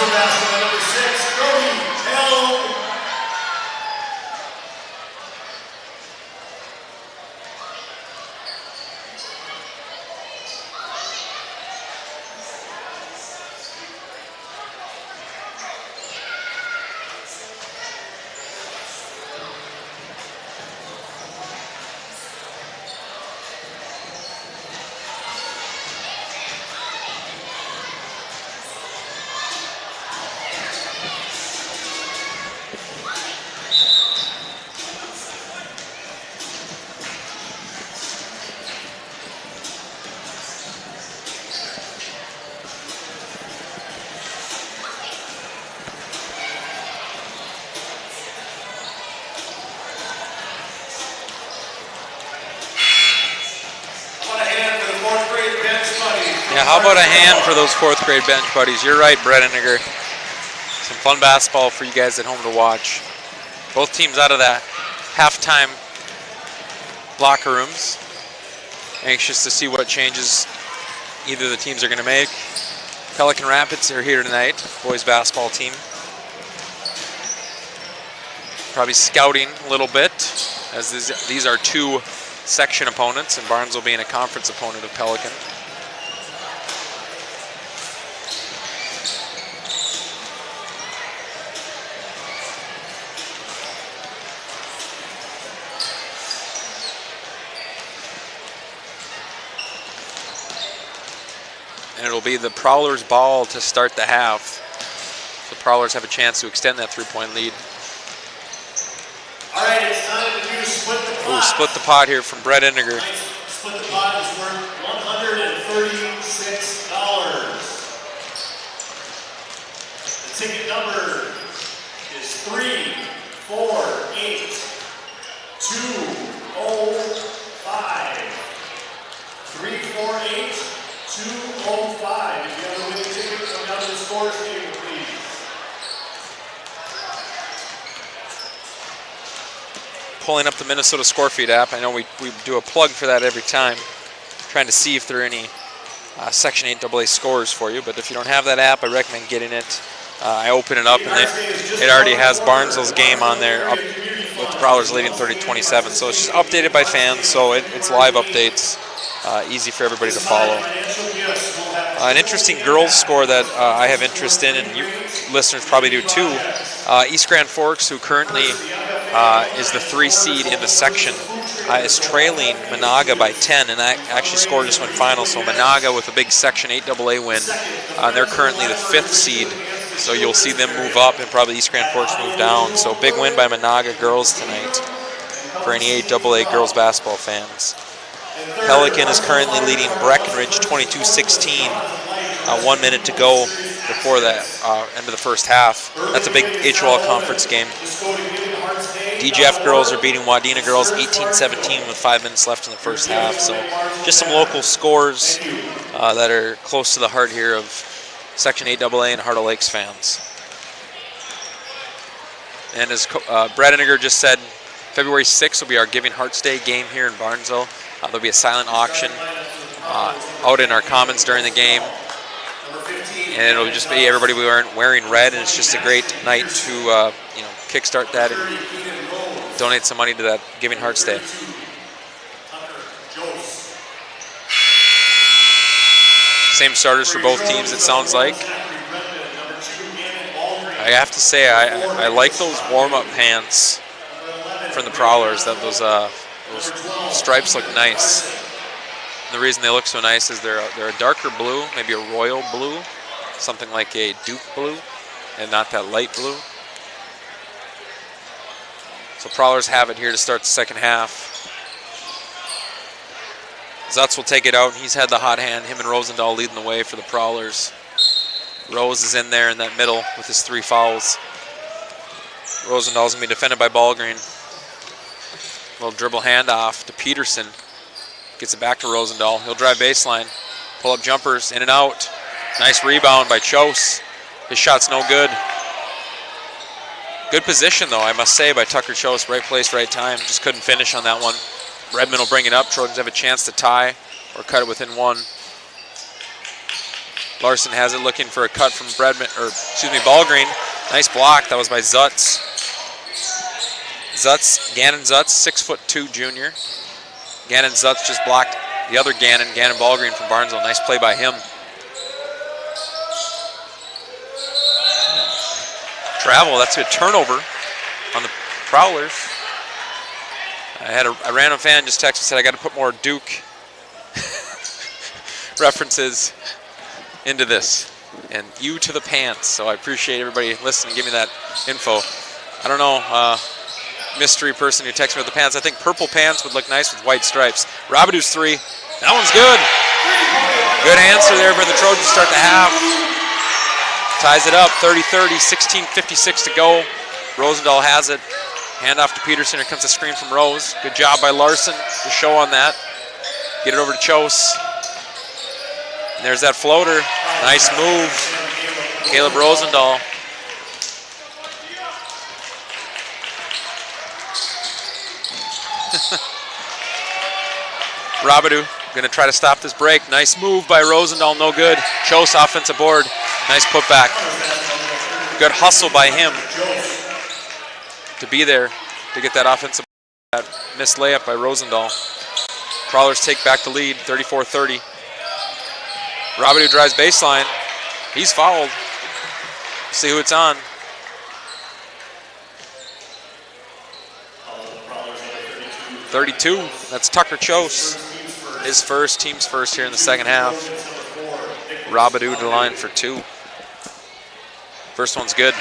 B: the basket by number 6, Cody L.
A: Yeah, how about a hand for those 4th grade bench buddies? You're right, Brett Eniger. Some fun basketball for you guys at home to watch. Both teams out of the halftime locker rooms. Anxious to see what changes either of the teams are going to make. Pelican Rapids are here tonight, boys basketball team. Probably scouting a little bit, as these are 2 section opponents, and Barnesville being a conference opponent of Pelican. And it'll be the Prowlers' ball to start the half. The Prowlers have a chance to extend that 3-point lead.
B: All right, it's time to do split the pot.
A: Ooh, split the pot here from Brett Eniger.
B: Split the pot is worth $136. The ticket number is 348-205. 348-205. If you have a winning ticket, come down to the scores table, please.
A: Pulling up the Minnesota Scorefeed app. I know we do a plug for that every time, trying to see if there are any Section 8 AA scores for you. But if you don't have that app, I recommend getting it. I open it up, and it already has Barnesville's game on there, up with the Prowlers leading 30-27. So it's just updated by fans, so it's live updates, easy for everybody to follow. An interesting girls score that I have interest in, and you listeners probably do too. East Grand Forks, who currently is the 3 seed in the section, is trailing Monaga by 10, and that actually scored just went final. So Monaga with a big Section 8 AA win. They're currently the 5th seed, so you'll see them move up and probably East Grand Forks move down. So big win by Monaga girls tonight for any 8 AA girls basketball fans. Pelican is currently leading Breckenridge 22-16. 1 minute to go before the end of the first half. That's a big HOL conference game. DGF girls are beating Wadena girls 18-17 with 5 minutes left in the first half. So just some local scores that are close to the heart here of Section 8 AA and Heart of Lakes fans. And as Brett Eniger just said, February 6th will be our Giving Hearts Day game here in Barnesville. There'll be a silent auction out in our commons during the game. And it'll just be everybody wearing red, and it's just a great night to kickstart that and donate some money to that Giving Hearts Day. Same starters for both teams, it sounds like. I have to say, I like those warm-up pants from the Prowlers. Those stripes look nice. And the reason they look so nice is they're a darker blue, maybe a royal blue, something like a Duke blue, and not that light blue. So Prowlers have it here to start the second half. Zutz will take it out, and he's had the hot hand. Him and Rosendahl leading the way for the Prowlers. Rose is in there in that middle with his 3 fouls. Rosendahl's going to be defended by Ballgreen. Little dribble handoff to Peterson. Gets it back to Rosendahl. He'll drive baseline. Pull up jumpers, in and out. Nice rebound by Chose. His shot's no good. Good position, though, I must say, by Tucker Chose. Right place, right time. Just couldn't finish on that one. Redmond will bring it up. Trojans have a chance to tie or cut it within 1. Larson has it, looking for a cut from Ballgreen. Nice block. That was by Zutz. Gannon Zutz, 6'2" junior. Gannon Zutz just blocked the other Gannon Ballgreen from Barnesville. Nice play by him. Travel, that's a turnover on the Prowlers. I had a random fan just text me, said I got to put more Duke references into this. And you to the pants, so I appreciate everybody listening, give me that info. I don't know, mystery person who texted me with the pants. I think purple pants would look nice with white stripes. Robidoux 3, that one's good. Good answer there by the Trojans to start the half. Ties it up, 30-30, 16:56 to go. Rosendahl has it. Hand off to Peterson. Here comes a screen from Rose. Good job by Larson to show on that. Get it over to Chose. And there's that floater. Nice move. Caleb Rosendahl. Robidoux going to try to stop this break. Nice move by Rosendahl, no good. Chose offensive board. Nice putback. Good hustle by him to be there to get that offensive, that missed layup by Rosendahl. Prowlers take back the lead, 34-30. Robidoux drives baseline. He's fouled. See who it's on. .32, that's Tucker Chose. His first, team's first here in the second half. Robidoux to the line for 2. First one's good.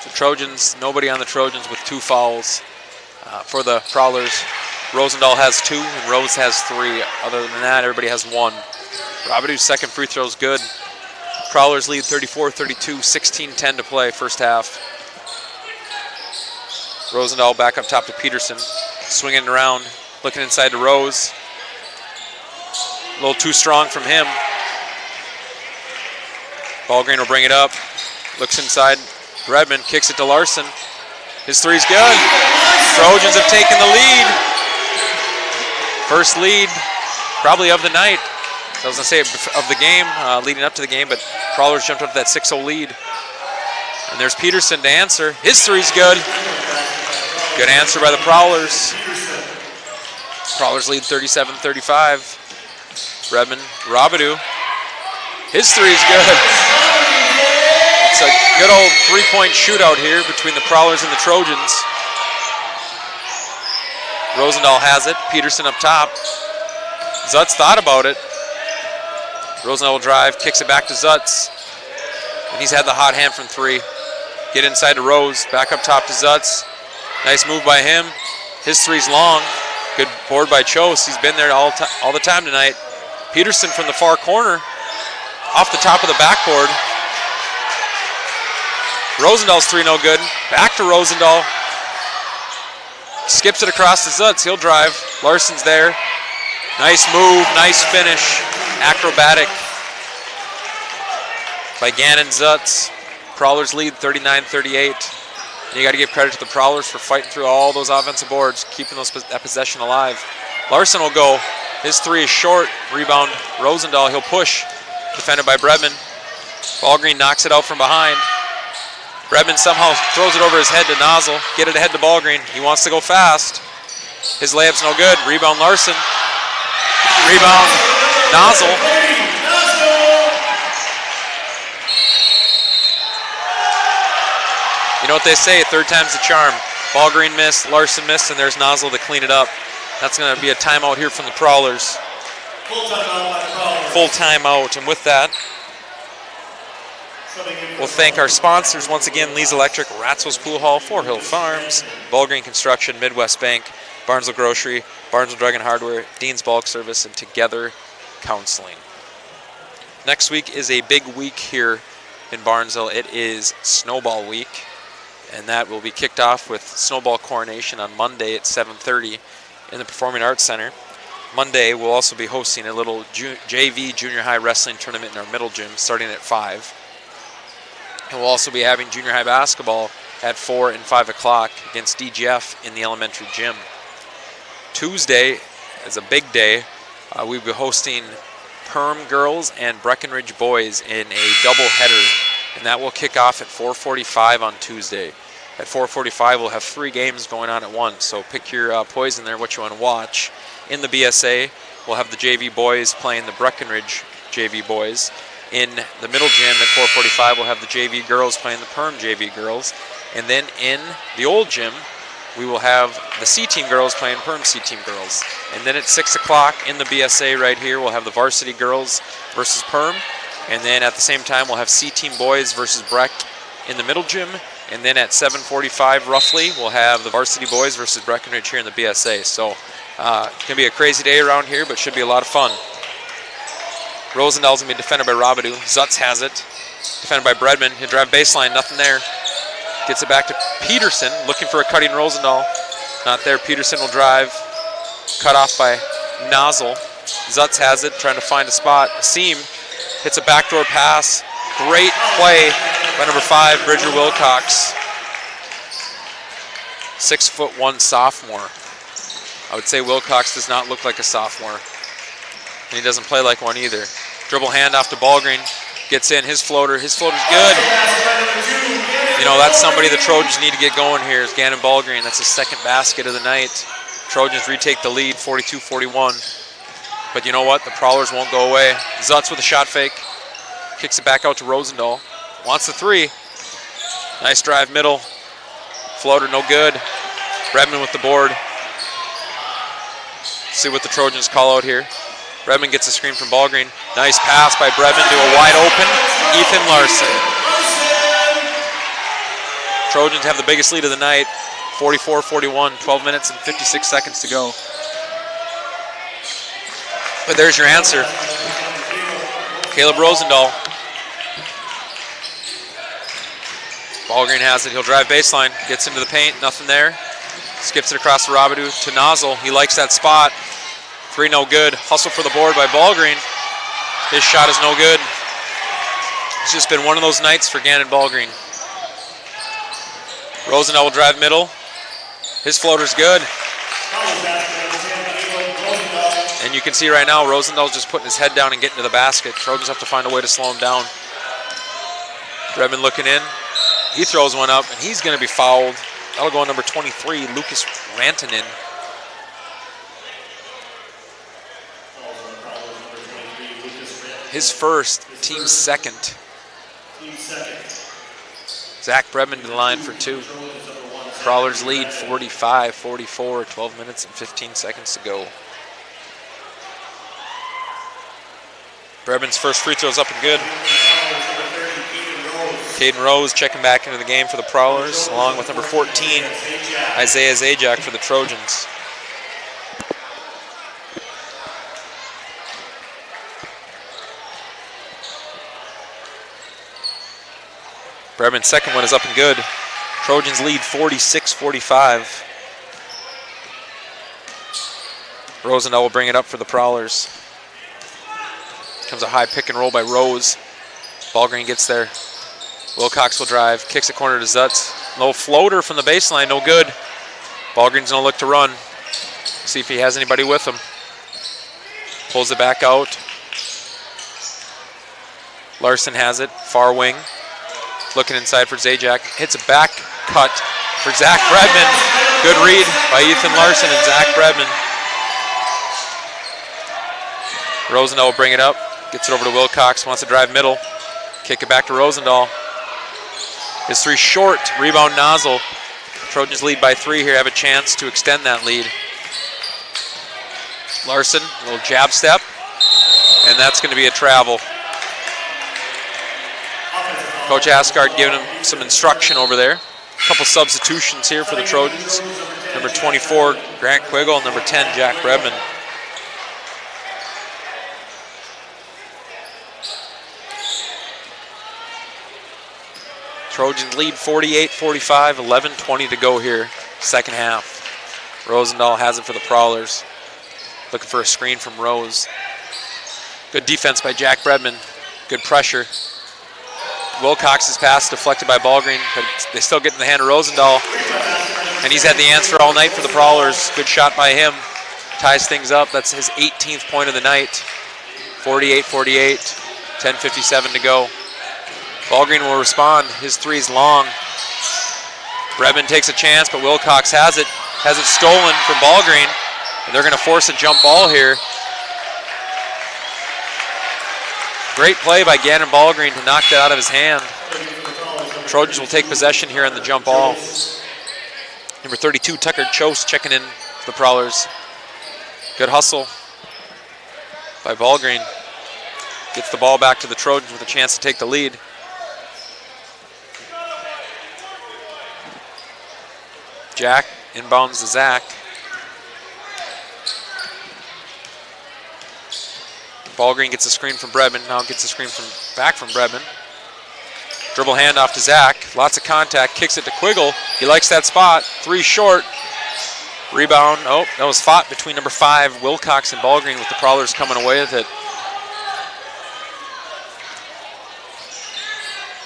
A: The Trojans, nobody on the Trojans with 2 fouls. For the Prowlers, Rosendahl has 2 and Rose has 3. Other than that, everybody has 1. Robidoux's second free throw is good. Prowlers lead 34-32, 16-10 to play, first half. Rosendahl back up top to Peterson. Swinging it around, looking inside to Rose. A little too strong from him. Ballgreen will bring it up. Looks inside. Redmond kicks it to Larson. His three's good. Trojans have taken the lead. First lead, probably of the night. I was going to say of the game, leading up to the game, but Prowlers jumped up to that 6-0 lead. And there's Peterson to answer. His three's good. Good answer by the Prowlers. Prowlers lead 37-35. Redmond, Robidoux. His three's good. It's a good old three-point shootout here between the Prowlers and the Trojans. Rosendahl has it. Peterson up top. Zutz thought about it. Rosendahl will drive, kicks it back to Zutz. And he's had the hot hand from 3. Get inside to Rose, back up top to Zutz. Nice move by him. His three's long. Good board by Chose. He's been there all the time tonight. Peterson from the far corner, off the top of the backboard. Rosendahl's three no good. Back to Rosendahl. Skips it across to Zutz. He'll drive. Larson's there. Nice move, nice finish. Acrobatic by Gannon Zutz. Prowlers lead 39-38. And you got to give credit to the Prowlers for fighting through all those offensive boards, keeping that possession alive. Larson will go. His three is short. Rebound Rosendahl. He'll push. Defended by Bredman. Ballgreen knocks it out from behind. Bredman somehow throws it over his head to Nozzle. Get it ahead to Ballgreen. He wants to go fast. His layup's no good. Rebound Larson. Rebound Nozzle. You know what they say, third time's the charm. Ballgreen missed, Larson missed, and there's Nozzle to clean it up. That's going to be a timeout here from the Prowlers. Full timeout, and with that, we'll thank our sponsors once again: Lee's Electric, Ratzell's Pool Hall, Fort Hill Farms, Ballgreen Construction, Midwest Bank, Barnesville Grocery, Barnesville Drug and Hardware, Dean's Bulk Service, and Together Counseling. Next week is a big week here in Barnesville. It is Snowball Week, and that will be kicked off with Snowball Coronation on Monday at 7:30 in the Performing Arts Center. Monday, we'll also be hosting a little JV junior high wrestling tournament in our middle gym starting at 5. And we'll also be having junior high basketball at 4 and 5 o'clock against DGF in the elementary gym. Tuesday is a big day. We'll be hosting Perm girls and Breckenridge boys in a doubleheader, and that will kick off at 4:45 on Tuesday. At 4:45, we'll have 3 games going on at once, so pick your poison there, what you want to watch. In the BSA, we'll have the JV boys playing the Breckenridge JV boys. In the middle gym at 4:45, we'll have the JV girls playing the Perm JV girls. And then in the old gym, we will have the C-team girls playing Perm C-team girls. And then at 6 o'clock in the BSA right here, we'll have the Varsity girls versus Perm. And then at the same time, we'll have C-team boys versus Breck in the middle gym. And then at 7:45 roughly, we'll have the Varsity boys versus Breckenridge here in the BSA. So it's going to be a crazy day around here, but should be a lot of fun. Rosendal's going to be defended by Robidoux. Zutz has it. Defended by Bredman. He'll drive baseline, nothing there. Gets it back to Peterson, looking for a cutting Rosendahl. Not there. Peterson will drive. Cut off by Nozzle. Zutz has it, trying to find a spot. Seam hits a backdoor pass. Great play by number 5, Bridger Wilcox. 6'1" sophomore. I would say Wilcox does not look like a sophomore. And he doesn't play like one either. Dribble handoff to Ballgreen. Gets in his floater. His floater's good. You know, that's somebody the Trojans need to get going here is Gannon Ballgreen. That's his second basket of the night. Trojans retake the lead, 42-41. But you know what? The Prowlers won't go away. Zutz with a shot fake. Kicks it back out to Rosendahl. Wants the 3. Nice drive middle. Floater no good. Redmond with the board. See what the Trojans call out here. Bredman gets a screen from Ballgreen. Nice pass by Bredman to a wide open Ethan Larson. Trojans have the biggest lead of the night, 44-41, 12 minutes and 56 seconds to go. But there's your answer. Caleb Rosendahl. Ballgreen has it. He'll drive baseline. Gets into the paint. Nothing there. Skips it across to Robidoux to Nozzle. He likes that spot. 3 no good. Hustle for the board by Ballgreen. His shot is no good. It's just been one of those nights for Gannon Ballgreen. Rosendahl will drive middle. His floater's good. And you can see right now Rosendahl's just putting his head down and getting to the basket. Trojans have to find a way to slow him down. Redmond looking in. He throws one up, and he's going to be fouled. That'll go on number 23, Lucas Rantanen. His first, team second. Zach Bredman to the line for 2. Prowlers lead 45-44, 12 minutes and 15 seconds to go. Bredman's first free throw's up and good. Caden Rose checking back into the game for the Prowlers, along with number 14, Isaiah Zajac for the Trojans. Bredman's second one is up and good. Trojans lead 46-45. Rosendahl will bring it up for the Prowlers. Comes a high pick and roll by Rose. Ballgreen gets there. Wilcox will drive, kicks a corner to Zutz. Low floater from the baseline, no good. Ballgreen's gonna look to run. See if he has anybody with him. Pulls it back out. Larson has it, far wing. Looking inside for Zajac. Hits a back cut for Zach Bredman. Good read by Ethan Larson and Zach Bredman. Rosendahl will bring it up. Gets it over to Wilcox. Wants to drive middle. Kick it back to Rosendahl. His 3 short. Rebound Nozzle. Trojans lead by 3 here. Have a chance to extend that lead. Larson, a little jab step. And that's going to be a travel. Coach Asgard giving him some instruction over there. A couple substitutions here for the Trojans. Number 24, Grant Quiggle, and number 10, Jack Bredman. Trojans lead 48-45, 11:20 to go here, second half. Rosendahl has it for the Prowlers. Looking for a screen from Rose. Good defense by Jack Bredman. Good pressure. Wilcox's pass deflected by Ballgreen, but they still get in the hand of Rosendahl. And he's had the answer all night for the Prowlers. Good shot by him. ties things up. That's his 18th point of the night. 48-48, 10:57 to go. Ballgreen will respond. His three is long. Brebman takes a chance, but Wilcox has it stolen from Ballgreen. And they're going to force a jump ball here. Great play by Gannon Ballgreen to knock that out of his hand. Trojans will take possession here on the jump ball. Number 32, Tucker Chose, checking in for the Prowlers. Good hustle by Ballgreen. Gets the ball back to the Trojans with a chance to take the lead. Jack inbounds to Zach. Ballgreen gets a screen from Brebman. Now gets a screen back from Brebman. Dribble handoff to Zach. Lots of contact. Kicks it to Quiggle. He likes that spot. Three short. Rebound. Oh, that was fought between number 5, Wilcox, and Ballgreen, with the Prowlers coming away with it.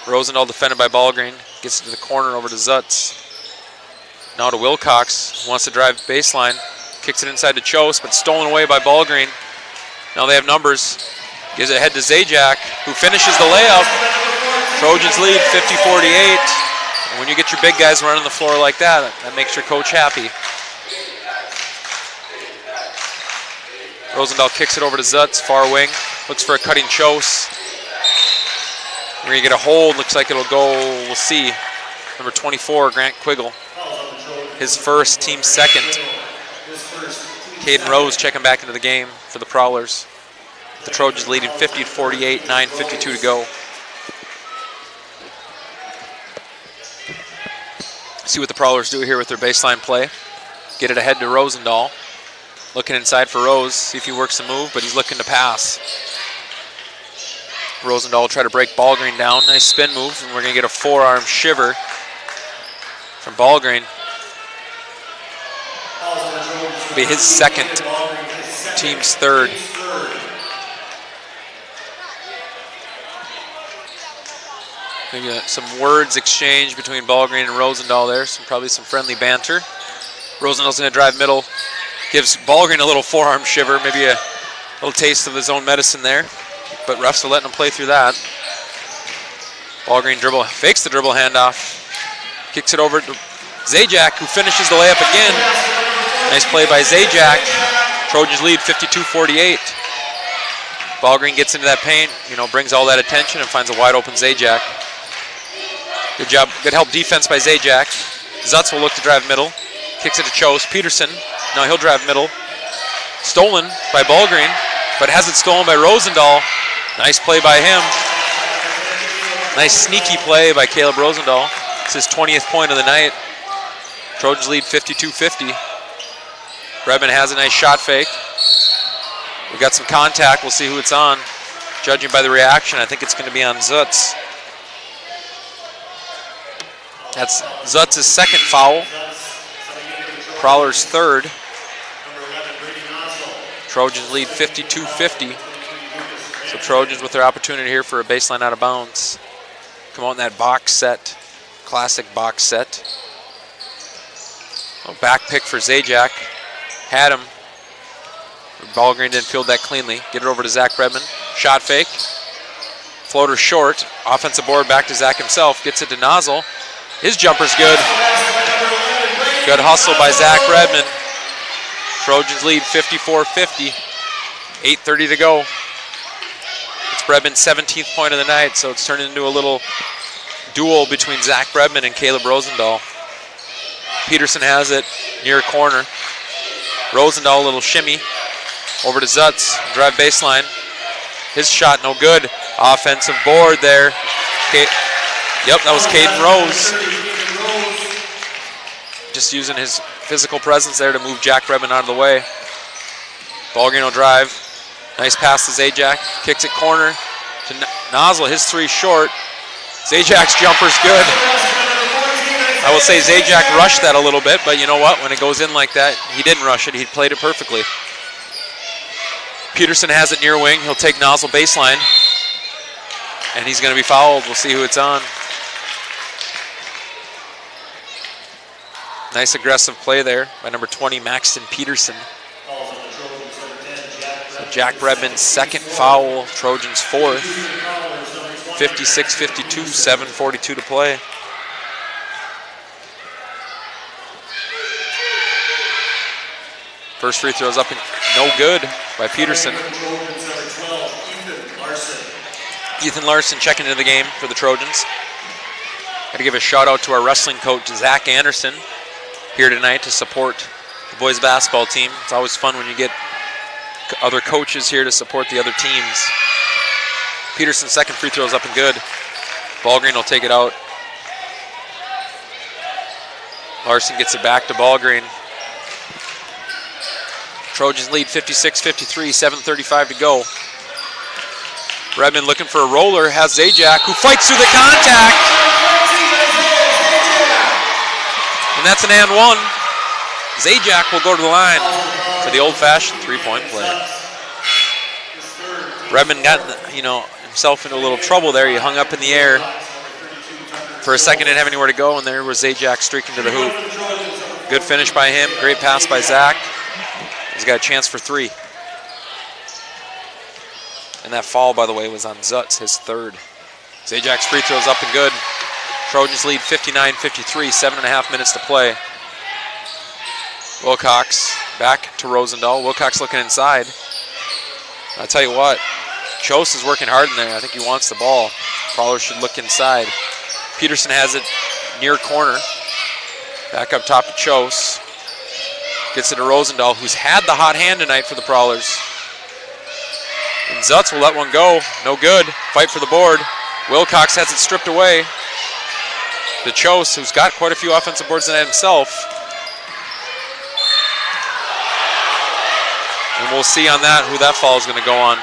A: Rosendahl defended by Ballgreen. Gets it to the corner over to Zutz. Now to Wilcox. Wants to drive baseline. Kicks it inside to Chose, but stolen away by Ballgreen. Now they have numbers. Gives it ahead to Zajac, who finishes the layup. Trojans lead 50-48. And when you get your big guys running the floor like that, that makes your coach happy. Rosendahl kicks it over to Zutz, far wing. Looks for a cutting Chose. We're going to get a hold. Looks like it'll go, we'll see. Number 24, Grant Quiggle. His first, team second. Caden Rose checking back into the game for the Prowlers. The Trojans leading 50-48, 9:52 to go. See what the Prowlers do here with their baseline play. Get it ahead to Rosendahl. Looking inside for Rose, see if he works the move, but he's looking to pass. Rosendahl will try to break Ballgreen down. Nice spin move, and we're going to get a forearm shiver from Ballgreen. It'll be his second, team's third. Maybe some words exchanged between Ballgreen and Rosendahl there. Probably some friendly banter. Rosendahl's going to drive middle. Gives Ballgreen a little forearm shiver. Maybe a little taste of his own medicine there. But refs are letting him play through that. Ballgreen fakes the dribble handoff. Kicks it over to Zajac, who finishes the layup again. Nice play by Zajac. Trojans lead 52-48. Ballgreen gets into that paint, brings all that attention and finds a wide open Zajac. Good job, good help defense by Zajac. Zutz will look to drive middle. Kicks it to Chose. Peterson, now he'll drive middle. Stolen by Ballgreen, but has it stolen by Rosendahl. Nice play by him. Nice sneaky play by Caleb Rosendahl. It's his 20th point of the night. Trojans lead 52-50. Brebman has a nice shot fake. We've got some contact. We'll see who it's on. Judging by the reaction, I think it's going to be on Zutz. That's Zutz's second foul. Prowler's third. Trojans lead 52-50. So Trojans with their opportunity here for a baseline out of bounds. Come out in that box set, classic box set. A back pick for Zajac. Had him. Ballgreen didn't field that cleanly. Get it over to Zach Brebman. Shot fake. Floater short. Offensive board back to Zach himself. Gets it to Nozzle. His jumper's good. Good hustle by Zach Brebman. Trojans lead 54-50. 8:30 to go. It's Brebman's 17th point of the night, so it's turned into a little duel between Zach Brebman and Caleb Rosendahl. Peterson has it near corner. Rosendahl, a little shimmy. Over to Zutz, drive baseline. His shot no good. Offensive board there. Yep, that was Caden Rose. Just using his physical presence there to move Jack Brebman out of the way. Ballgreen will drive. Nice pass to Zajac. Kicks it corner to Nozzle. His three short. Zajac's jumper's good. I will say Zajac rushed that a little bit, but you know what? When it goes in like that, he didn't rush it. He played it perfectly. Peterson has it near wing. He'll take Nozzle baseline. And he's going to be fouled. We'll see who it's on. Nice aggressive play there by number 20, Maxton Peterson. Jack Bredman's second foul, Trojans' fourth. 56-52, 7:42 to play. First free throw's up and no good by Peterson. Ethan Larson checking into the game for the Trojans. Got to give a shout out to our wrestling coach, Zach Anderson, here tonight to support the boys basketball team. It's always fun when you get other coaches here to support the other teams. Peterson's second free throw is up and good. Ballgreen will take it out. Larson gets it back to Ballgreen. Trojans lead 56-53, 7:35 to go. Redmond looking for a roller, has Zajac, who fights through the contact. And that's an and one. Zajac will go to the line for the old-fashioned three-point play. Redmond got, himself into a little trouble there. He hung up in the air. For a second, didn't have anywhere to go, and there was Zajac streaking to the hoop. Good finish by him. Great pass by Zach. He's got a chance for three. And that foul, by the way, was on Zutz, his third. Zajac's free throw's up and good. Trojans lead 59-53, 7.5 minutes to play. Wilcox back to Rosendahl. Wilcox looking inside. I'll tell you what, Chose is working hard in there. I think he wants the ball. Prowler should look inside. Peterson has it near corner. Back up top to Chose. Gets it to Rosendahl, who's had the hot hand tonight for the Prowlers. And Zutz will let one go. No good. Fight for the board. Wilcox has it stripped away. To Chose, who's got quite a few offensive boards tonight himself. And we'll see on that who that foul is going to go on.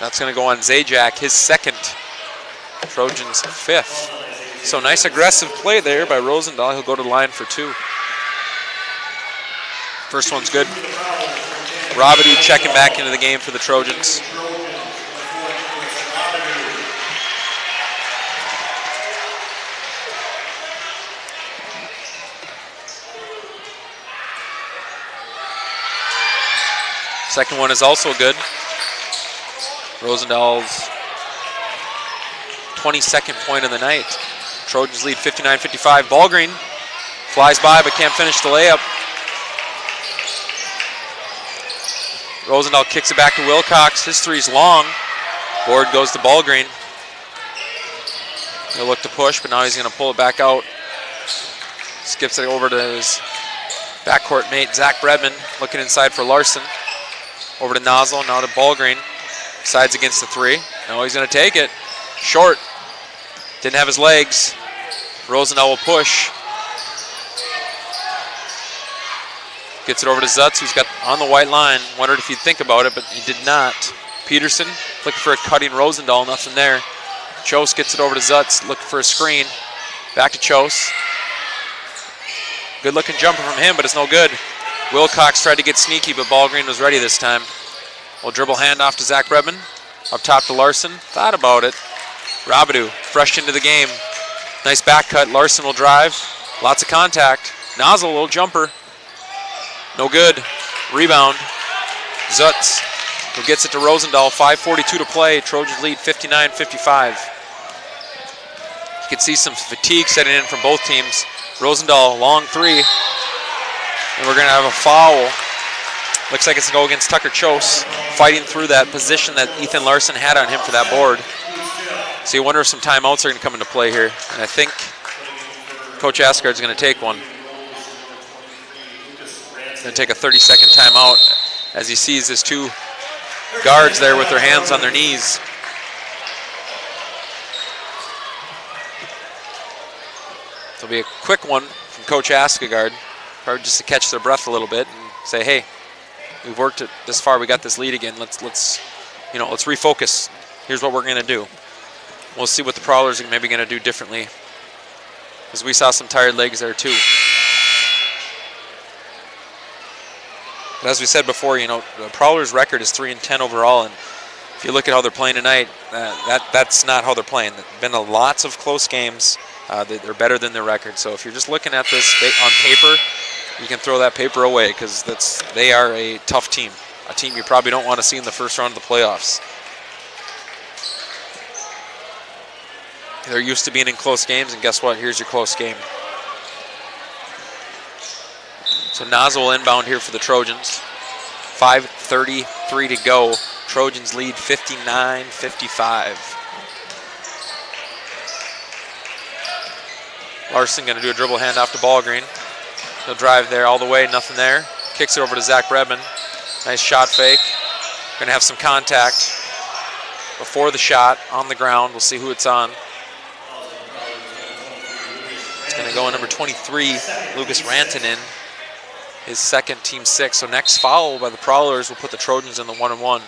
A: That's going to go on Zajac, his second. Trojans' fifth. So nice aggressive play there by Rosendahl. He'll go to the line for two. First one's good. Robidoux checking back into the game for the Trojans. Second one is also good. Rosendahl's 22nd point of the night. Trojans lead 59-55. Ballgreen flies by but can't finish the layup. Rosendahl kicks it back to Wilcox. His three's long. Board goes to Ballgreen. He'll look to push, but now he's going to pull it back out. Skips it over to his backcourt mate, Zach Bredman, looking inside for Larson. Over to Nozzle, now to Ballgreen. Sides against the three. Now he's going to take it. Short. Didn't have his legs. Rosendahl will push. Gets it over to Zutz, who's got on the white line. Wondered if he'd think about it, but he did not. Peterson looking for a cutting Rosendahl. Nothing there. Chose gets it over to Zutz, looking for a screen. Back to Chose. Good looking jumper from him, but it's no good. Wilcox tried to get sneaky, but Ballgreen was ready this time. We'll dribble handoff to Zach Bredman. Up top to Larson. Thought about it. Robidoux fresh into the game. Nice back cut. Larson will drive. Lots of contact. Nozzle, little jumper. No good. Rebound. Zutz, who gets it to Rosendahl. 5:42 to play. Trojans lead 59-55. You can see some fatigue setting in from both teams. Rosendahl, long three. And we're going to have a foul. Looks like it's going to go against Tucker Chose, fighting through that position that Ethan Larson had on him for that board. So you wonder if some timeouts are going to come into play here. And I think Coach Asgard's going to take one. He's going to take a 30-second timeout as he sees his two guards there with their hands on their knees. It'll be a quick one from Coach Asgard, probably just to catch their breath a little bit and say, hey, we've worked it this far. We got this lead again. Let's refocus. Here's what we're going to do. We'll see what the Prowlers are maybe going to do differently, because we saw some tired legs there too. But as we said before, the Prowlers' record is 3-10 overall, and if you look at how they're playing tonight, that's not how they're playing. There've been lots of close games. They're better than their record. So if you're just looking at this on paper, you can throw that paper away because they are a tough team, a team you probably don't want to see in the first round of the playoffs. They're used to being in close games, and guess what? Here's your close game. So Nozzle will inbound here for the Trojans. 5:33 to go. Trojans lead 59-55. Larson going to do a dribble handoff to Ballgreen. He'll drive there all the way, nothing there. Kicks it over to Zach Bredman. Nice shot fake. Going to have some contact before the shot on the ground. We'll see who it's on. It's going to go on number 23, Lucas Rantanen, his second, team 6. So next foul by the Prowlers will put the Trojans in the 1-1.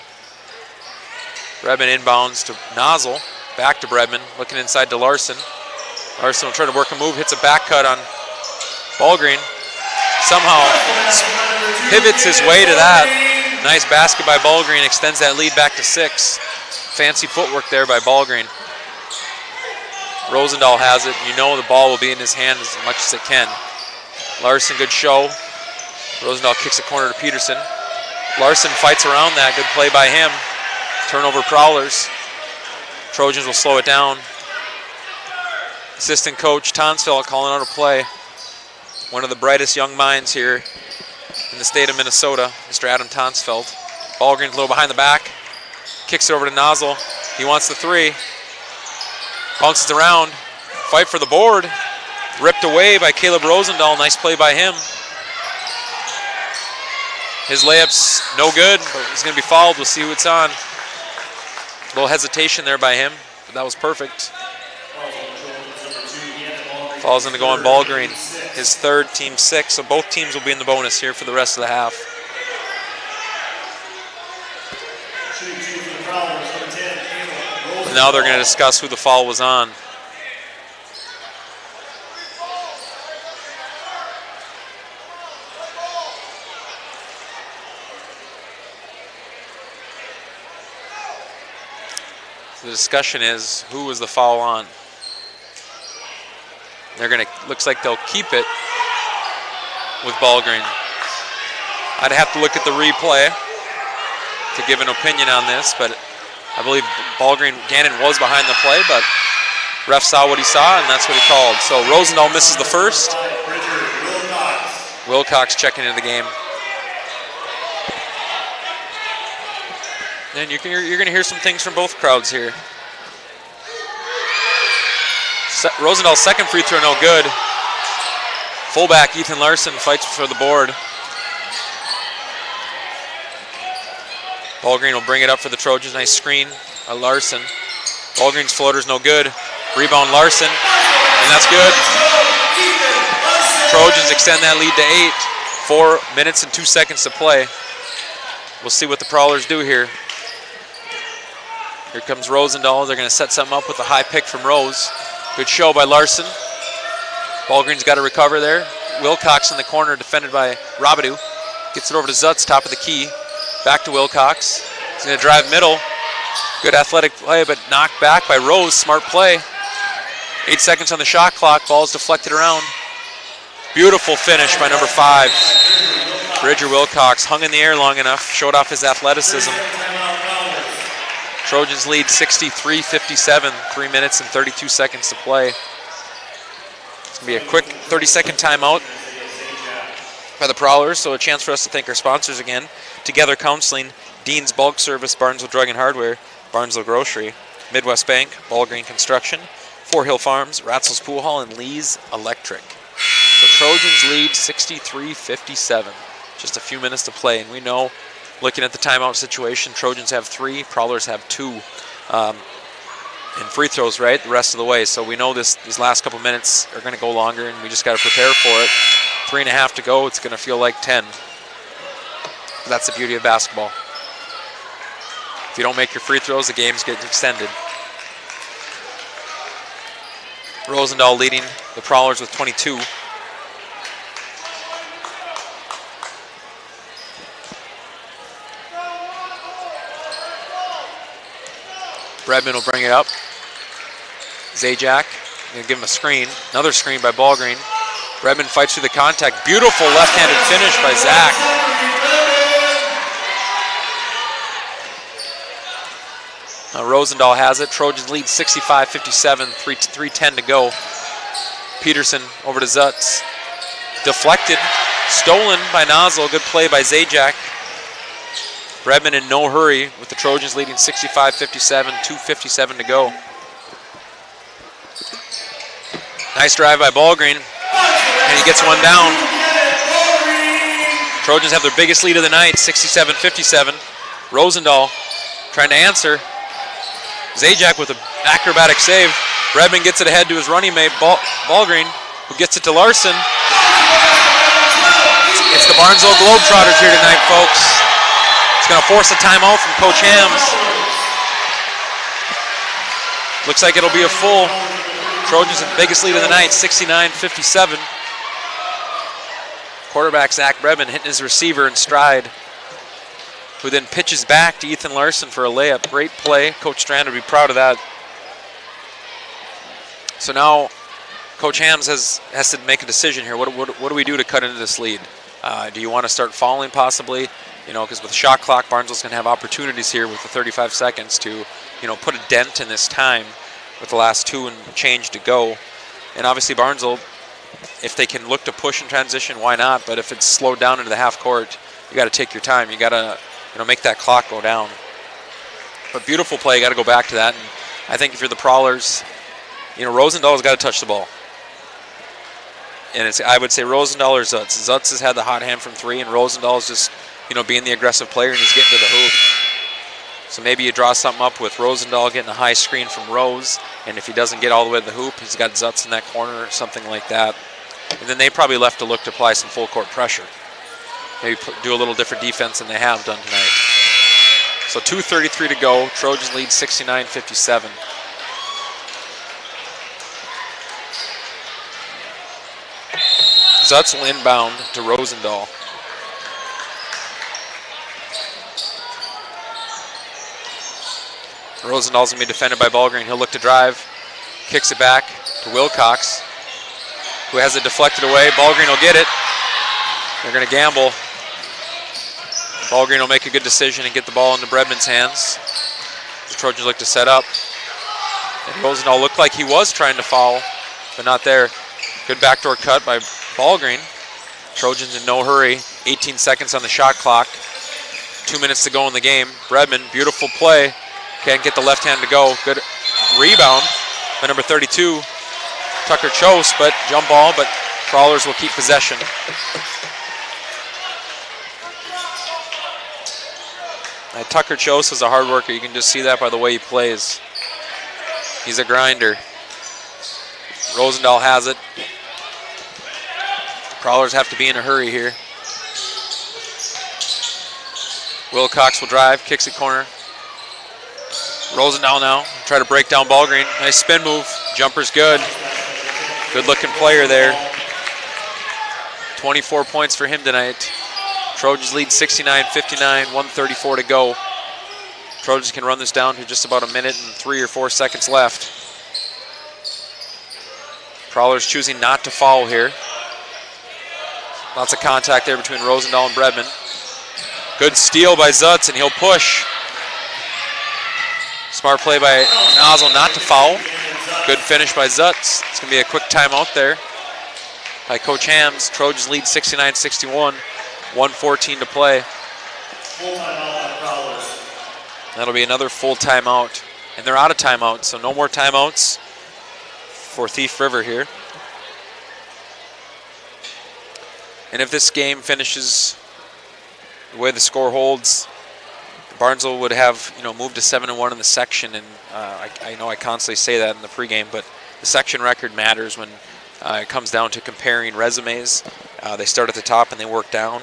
A: Bredman inbounds to Nozzle. Back to Bredman, looking inside to Larson. Larson will try to work a move, hits a back cut on Ballgreen. Somehow pivots his way to that. Nice basket by Ballgreen, extends that lead back to 6. Fancy footwork there by Ballgreen. Rosendahl has it. You know the ball will be in his hand as much as it can. Larson, good show. Rosendahl kicks a corner to Peterson. Larson fights around that. Good play by him. Turnover Prowlers. Trojans will slow it down. Assistant coach Tonsfeld calling out a play. One of the brightest young minds here in the state of Minnesota, Mr. Adam Tonsfeld. Ballgreen's a little behind the back. Kicks it over to Nozzle. He wants the 3. Bounces around. Fight for the board. Ripped away by Caleb Rosendahl. Nice play by him. His layup's no good, but he's going to be fouled. We'll see who it's on. A little hesitation there by him, but that was perfect. Foul's going to go on Ballgreen. His third, team 6. So both teams will be in the bonus here for the rest of the half. And now they're going to discuss who the foul was on. So the discussion is who was the foul on. They're going to, looks like they'll keep it with Ballgreen. I'd have to look at the replay to give an opinion on this, but I believe Gannon was behind the play, but ref saw what he saw, and that's what he called. So Rosendahl misses the first. Wilcox checking into the game. And you're going to hear some things from both crowds here. Rosendahl's second free throw, no good. Fullback Ethan Larson fights for the board. Ballgreen will bring it up for the Trojans. Nice screen by Larson. Ballgreen's floater's no good. Rebound Larson, and that's good. Trojans extend that lead to 8. 4 minutes and 2 seconds to play. We'll see what the Prowlers do here. Here comes Rosendahl. They're going to set something up with a high pick from Rose. Good show by Larson. Ballgreen's got to recover there. Wilcox in the corner, defended by Robidoux. Gets it over to Zutz, top of the key. Back to Wilcox. He's going to drive middle. Good athletic play, but knocked back by Rose. Smart play. 8 seconds on the shot clock. Ball's deflected around. Beautiful finish by number 5. Bridger Wilcox hung in the air long enough, showed off his athleticism. Trojans lead 63-57, 3 minutes and 32 seconds to play. It's going to be a quick 30-second timeout by the Prowlers, so a chance for us to thank our sponsors again. Together Counseling, Dean's Bulk Service, Barnesville Drug and Hardware, Barnesville Grocery, Midwest Bank, Ballgreen Construction, Fort Hill Farms, Ratzel's Pool Hall, and Lee's Electric. So Trojans lead 63-57. Just a few minutes to play, and we know, looking at the timeout situation, Trojans have 3, Prowlers have 2 in free throws, right, the rest of the way. So we know these last couple minutes are going to go longer, and we just got to prepare for it. 3.5 to go, it's going to feel like 10. That's the beauty of basketball. If you don't make your free throws, the games get extended. Rosendahl leading the Prowlers with 22. Bredman will bring it up. Zajac Gonna give him a screen. Another screen by Ballgreen. Bredman fights through the contact. Beautiful left-handed finish by Zach. Rosendahl has it. Trojans lead 65-57, 3:10 to go. Peterson over to Zutz. Deflected, stolen by Nozzle. Good play by Zajac. Bredman in no hurry with the Trojans leading 65-57, 2:57 to go. Nice drive by Ballgreen, and he gets one down. Trojans have their biggest lead of the night, 67-57. Rosendahl trying to answer. Zajac with an acrobatic save. Bredman gets it ahead to his running mate, Ballgreen, who gets it to Larson. It's the Barnesville Globetrotters here tonight, folks. It's going to force a timeout from Coach Hams. Looks like it'll be a full. Trojans in the biggest lead of the night, 69-57. Quarterback Zach Bredman hitting his receiver in stride, who then pitches back to Ethan Larson for a layup. Great play. Coach Strand would be proud of that. So now Coach Hams has to make a decision here. What do we do to cut into this lead? Do you want to start falling possibly? Because with the shot clock, Barnesville's going to have opportunities here with the 35 seconds to, put a dent in this time with the last 2 and change to go. And obviously Barnesville, if they can look to push in transition, why not? But if it's slowed down into the half court, you got to take your time. You got to, make that clock go down. But beautiful play. You got to go back to that. And I think if you're the Prowlers, Rosendahl's got to touch the ball. And I would say Rosendahl or Zutz. Zutz has had the hot hand from 3, and Rosendahl's just, being the aggressive player, and he's getting to the hoop. So maybe you draw something up with Rosendahl getting a high screen from Rose, and if he doesn't get all the way to the hoop, he's got Zutz in that corner or something like that. And then they probably left to look to apply some full court pressure. Maybe do a little different defense than they have done tonight. So 2:33 to go. Trojans lead 69-57. Zutz will inbound to Rosendahl. Rosendahl's going to be defended by Ballgreen. He'll look to drive. Kicks it back to Wilcox, who has it deflected away. Ballgreen will get it. They're going to gamble. Ballgreen will make a good decision and get the ball into Bredman's hands. The Trojans look to set up. And Rosendahl looked like he was trying to foul, but not there. Good backdoor cut by Ballgreen. Trojans in no hurry. 18 seconds on the shot clock. 2 minutes to go in the game. Bredman, beautiful play. Can't get the left hand to go. Good rebound by number 32, Tucker Chose, but jump ball, but Prowlers will keep possession. Tucker Chose is a hard worker. You can just see that by the way he plays. He's a grinder. Rosendahl has it. Prowlers have to be in a hurry here. Wilcox will drive, kicks it corner. Rosendahl now, try to break down Ballgreen. Nice spin move, jumper's good. Good looking player there. 24 points for him tonight. Trojans lead 69-59, 1:34 to go. Trojans can run this down to just about a minute and 3 or 4 seconds left. Prowlers choosing not to foul here. Lots of contact there between Rosendahl and Bredman. Good steal by Zutz, and he'll push. Smart play by Nozzle not to foul. Good finish by Zutz. It's going to be a quick timeout there by Coach Hams. Trojans lead 69-61, 1:14 to play.
B: Full timeout by Prowlers.
A: That'll be another full timeout. And they're out of timeouts, so no more timeouts for Thief River here. And if this game finishes the way the score holds, Barnesville would have, moved to 7-1 in the section, and I know I constantly say that in the pregame, but the section record matters when it comes down to comparing resumes. They start at the top and they work down.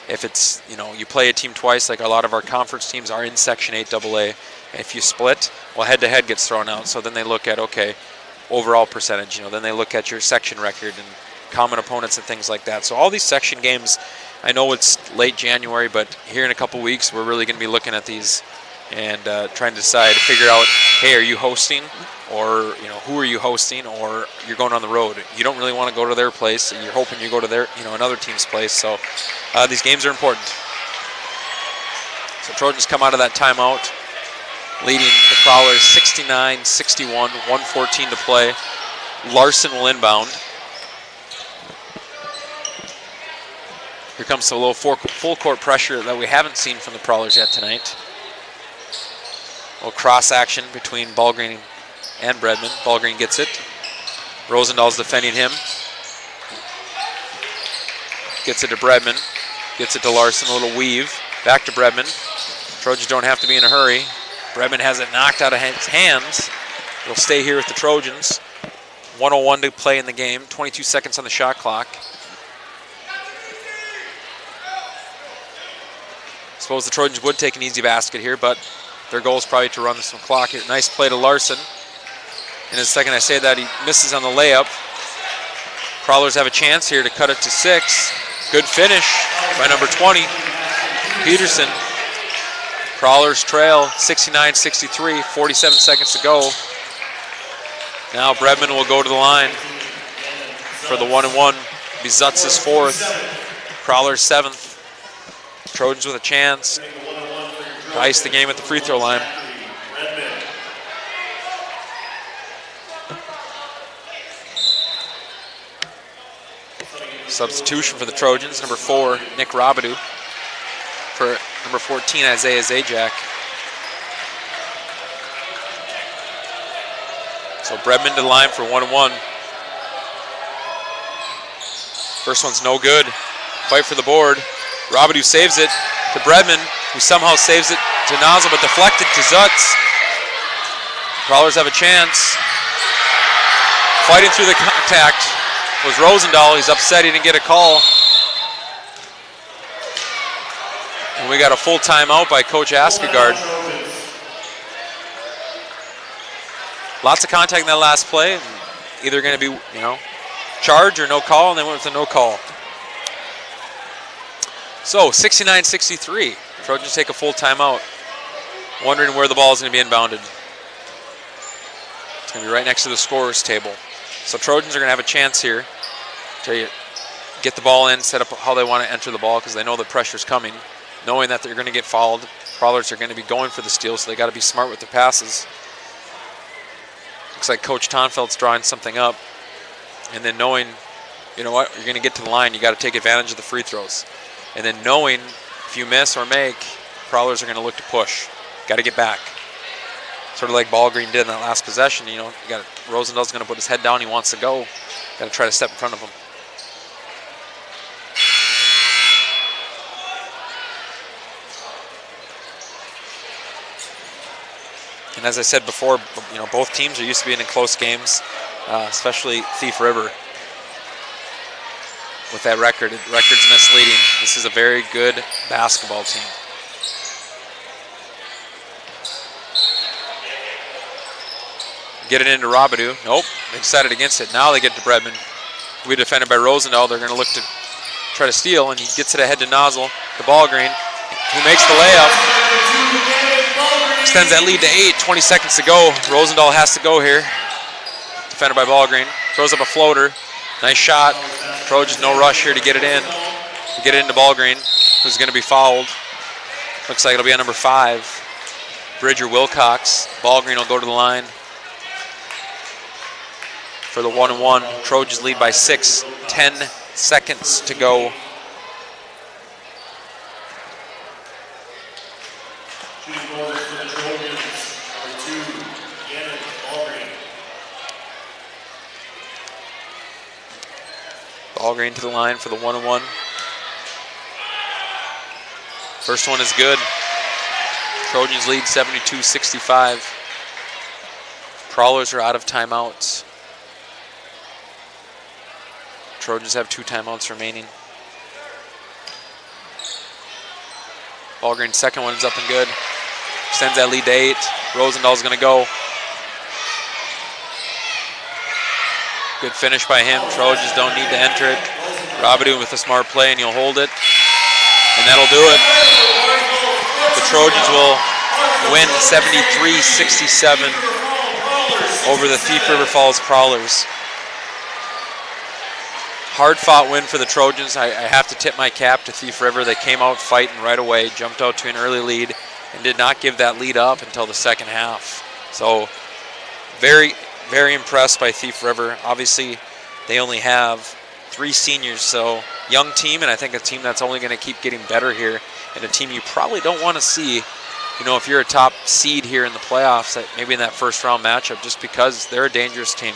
A: If it's, you play a team twice, like a lot of our conference teams are in Section 8AA, if you split, well, head-to-head gets thrown out, so then they look at, okay, overall percentage, then they look at your section record and common opponents and things like that. So all these section games, I know it's late January, but here in a couple weeks, we're really going to be looking at these and trying to decide, figure out, hey, are you hosting, or who are you hosting, or you're going on the road. You don't really want to go to their place, and you're hoping you go to their another team's place. So these games are important. So Trojans come out of that timeout, leading the Prowlers 69-61, 1:14 to play. Larson will inbound. Here comes a little full court pressure that we haven't seen from the Prowlers yet tonight. A little cross action between Ballgreen and Bredman. Ballgreen gets it. Rosendal's defending him. Gets it to Bredman. Gets it to Larson. A little weave. Back to Bredman. Trojans don't have to be in a hurry. Bredman has it knocked out of his hands. It'll stay here with the Trojans. 1:01 to play in the game. 22 seconds on the shot clock. Suppose the Trojans would take an easy basket here, but their goal is probably to run some clock here. Nice play to Larson. In a second I say that, he misses on the layup. Prowlers have a chance here to cut it to 6. Good finish by number 20, Peterson. Prowlers trail 69-63, 47 seconds to go. Now Bredman will go to the line for the 1-and-1. Bizutz's 4th, Prowlers 7th. Trojans with a chance to ice the game at the free throw line. Substitution for the Trojans, number 4, Nick Robidoux. For number 14, Isaiah Zajac. So Bredman to the line for 1-and-1. First one's no good. Fight for the board. Robidoux saves it to Bredman, who somehow saves it to Nozzle, but deflected to Zutz. Prowlers have a chance. Fighting through the contact was Rosendahl. He's upset he didn't get a call. And we got a full timeout by Coach Askegaard. Lots of contact in that last play. Either going to be, charge or no call, and they went with a no call. So 69-63. Trojans take a full timeout. Wondering where the ball is going to be inbounded. It's going to be right next to the scorer's table. So Trojans are going to have a chance here to get the ball in, set up how they want to enter the ball because they know the pressure's coming. Knowing that they're going to get fouled. Prowlers are going to be going for the steal, so they got to be smart with their passes. Looks like Coach Tonfeld's drawing something up. And then knowing, you're going to get to the line, you got to take advantage of the free throws. And then knowing if you miss or make, Prowlers are going to look to push. Got to get back. Sort of like Ballgreen did in that last possession. Rosendal's going to put his head down. He wants to go. Got to try to step in front of him. And as I said before, both teams are used to being in close games, especially Thief River. With that record, record's misleading. This is a very good basketball team. Get it into Robidoux. Nope, they decided against it. Now they get to Bredman. We defended by Rosendahl. They're going to look to try to steal, and he gets it ahead to Nozzle, to Ballgreen, who makes the layup. Extends that lead to 8, 20 seconds to go. Rosendahl has to go here. Defended by Ballgreen. Throws up a floater. Nice shot. Trojans no rush here to get it in. To get it into Ballgreen, who's going to be fouled. Looks like it'll be on number 5, Bridger Wilcox. Ballgreen will go to the line for the 1-and-1. Trojans lead by 6, 10 seconds to go. Ballgreen to the line for the 1-and-1. First one is good. Trojans lead 72-65. Prowlers are out of timeouts. Trojans have 2 timeouts remaining. Ballgreen's second one is up and good. Extends that lead to 8. Rosendahl's going to go. Good finish by him. Trojans don't need to enter it. Robidoux with a smart play, and he'll hold it. And that'll do it. The Trojans will win 73-67 over the Thief River Falls Prowlers. Hard-fought win for the Trojans. I have to tip my cap to Thief River. They came out fighting right away, jumped out to an early lead, and did not give that lead up until the second half. So very, very impressed by Thief River. Obviously, they only have 3 seniors, so young team, and I think a team that's only going to keep getting better here, and a team you probably don't want to see, you know, if you're a top seed here in the playoffs, maybe in that first round matchup, just because they're a dangerous team.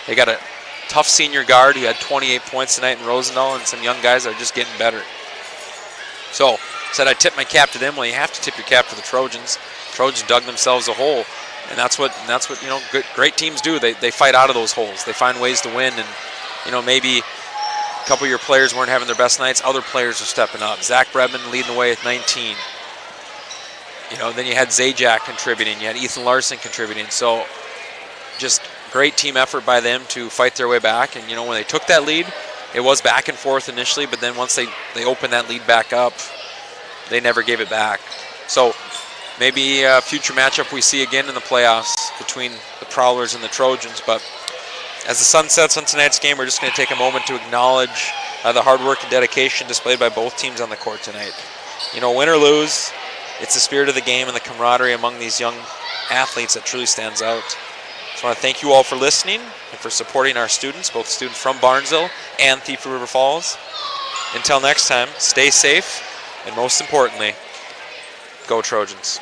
A: They got a tough senior guard who had 28 points tonight in Rosendahl, and some young guys that are just getting better. So, said I tip my cap to them. Well, you have to tip your cap to the Trojans. Trojans dug themselves a hole, and that's what you know, great teams do. They fight out of those holes. They find ways to win, and you know, maybe a couple of your players weren't having their best nights. Other players are stepping up. Zach Bredman leading the way with 19. You know, then you had Zajac contributing. You had Ethan Larson contributing. So, just great team effort by them to fight their way back. And, you know, when they took that lead, it was back and forth initially, but then once they opened that lead back up, they never gave it back. So maybe a future matchup we see again in the playoffs between the Prowlers and the Trojans. But as the sun sets on tonight's game, we're just going to take a moment to acknowledge the hard work and dedication displayed by both teams on the court tonight. You know, win or lose, it's the spirit of the game and the camaraderie among these young athletes that truly stands out. I just want to thank you all for listening and for supporting our students, both students from Barnesville and Thief River Falls. Until next time, stay safe, and most importantly, go Trojans.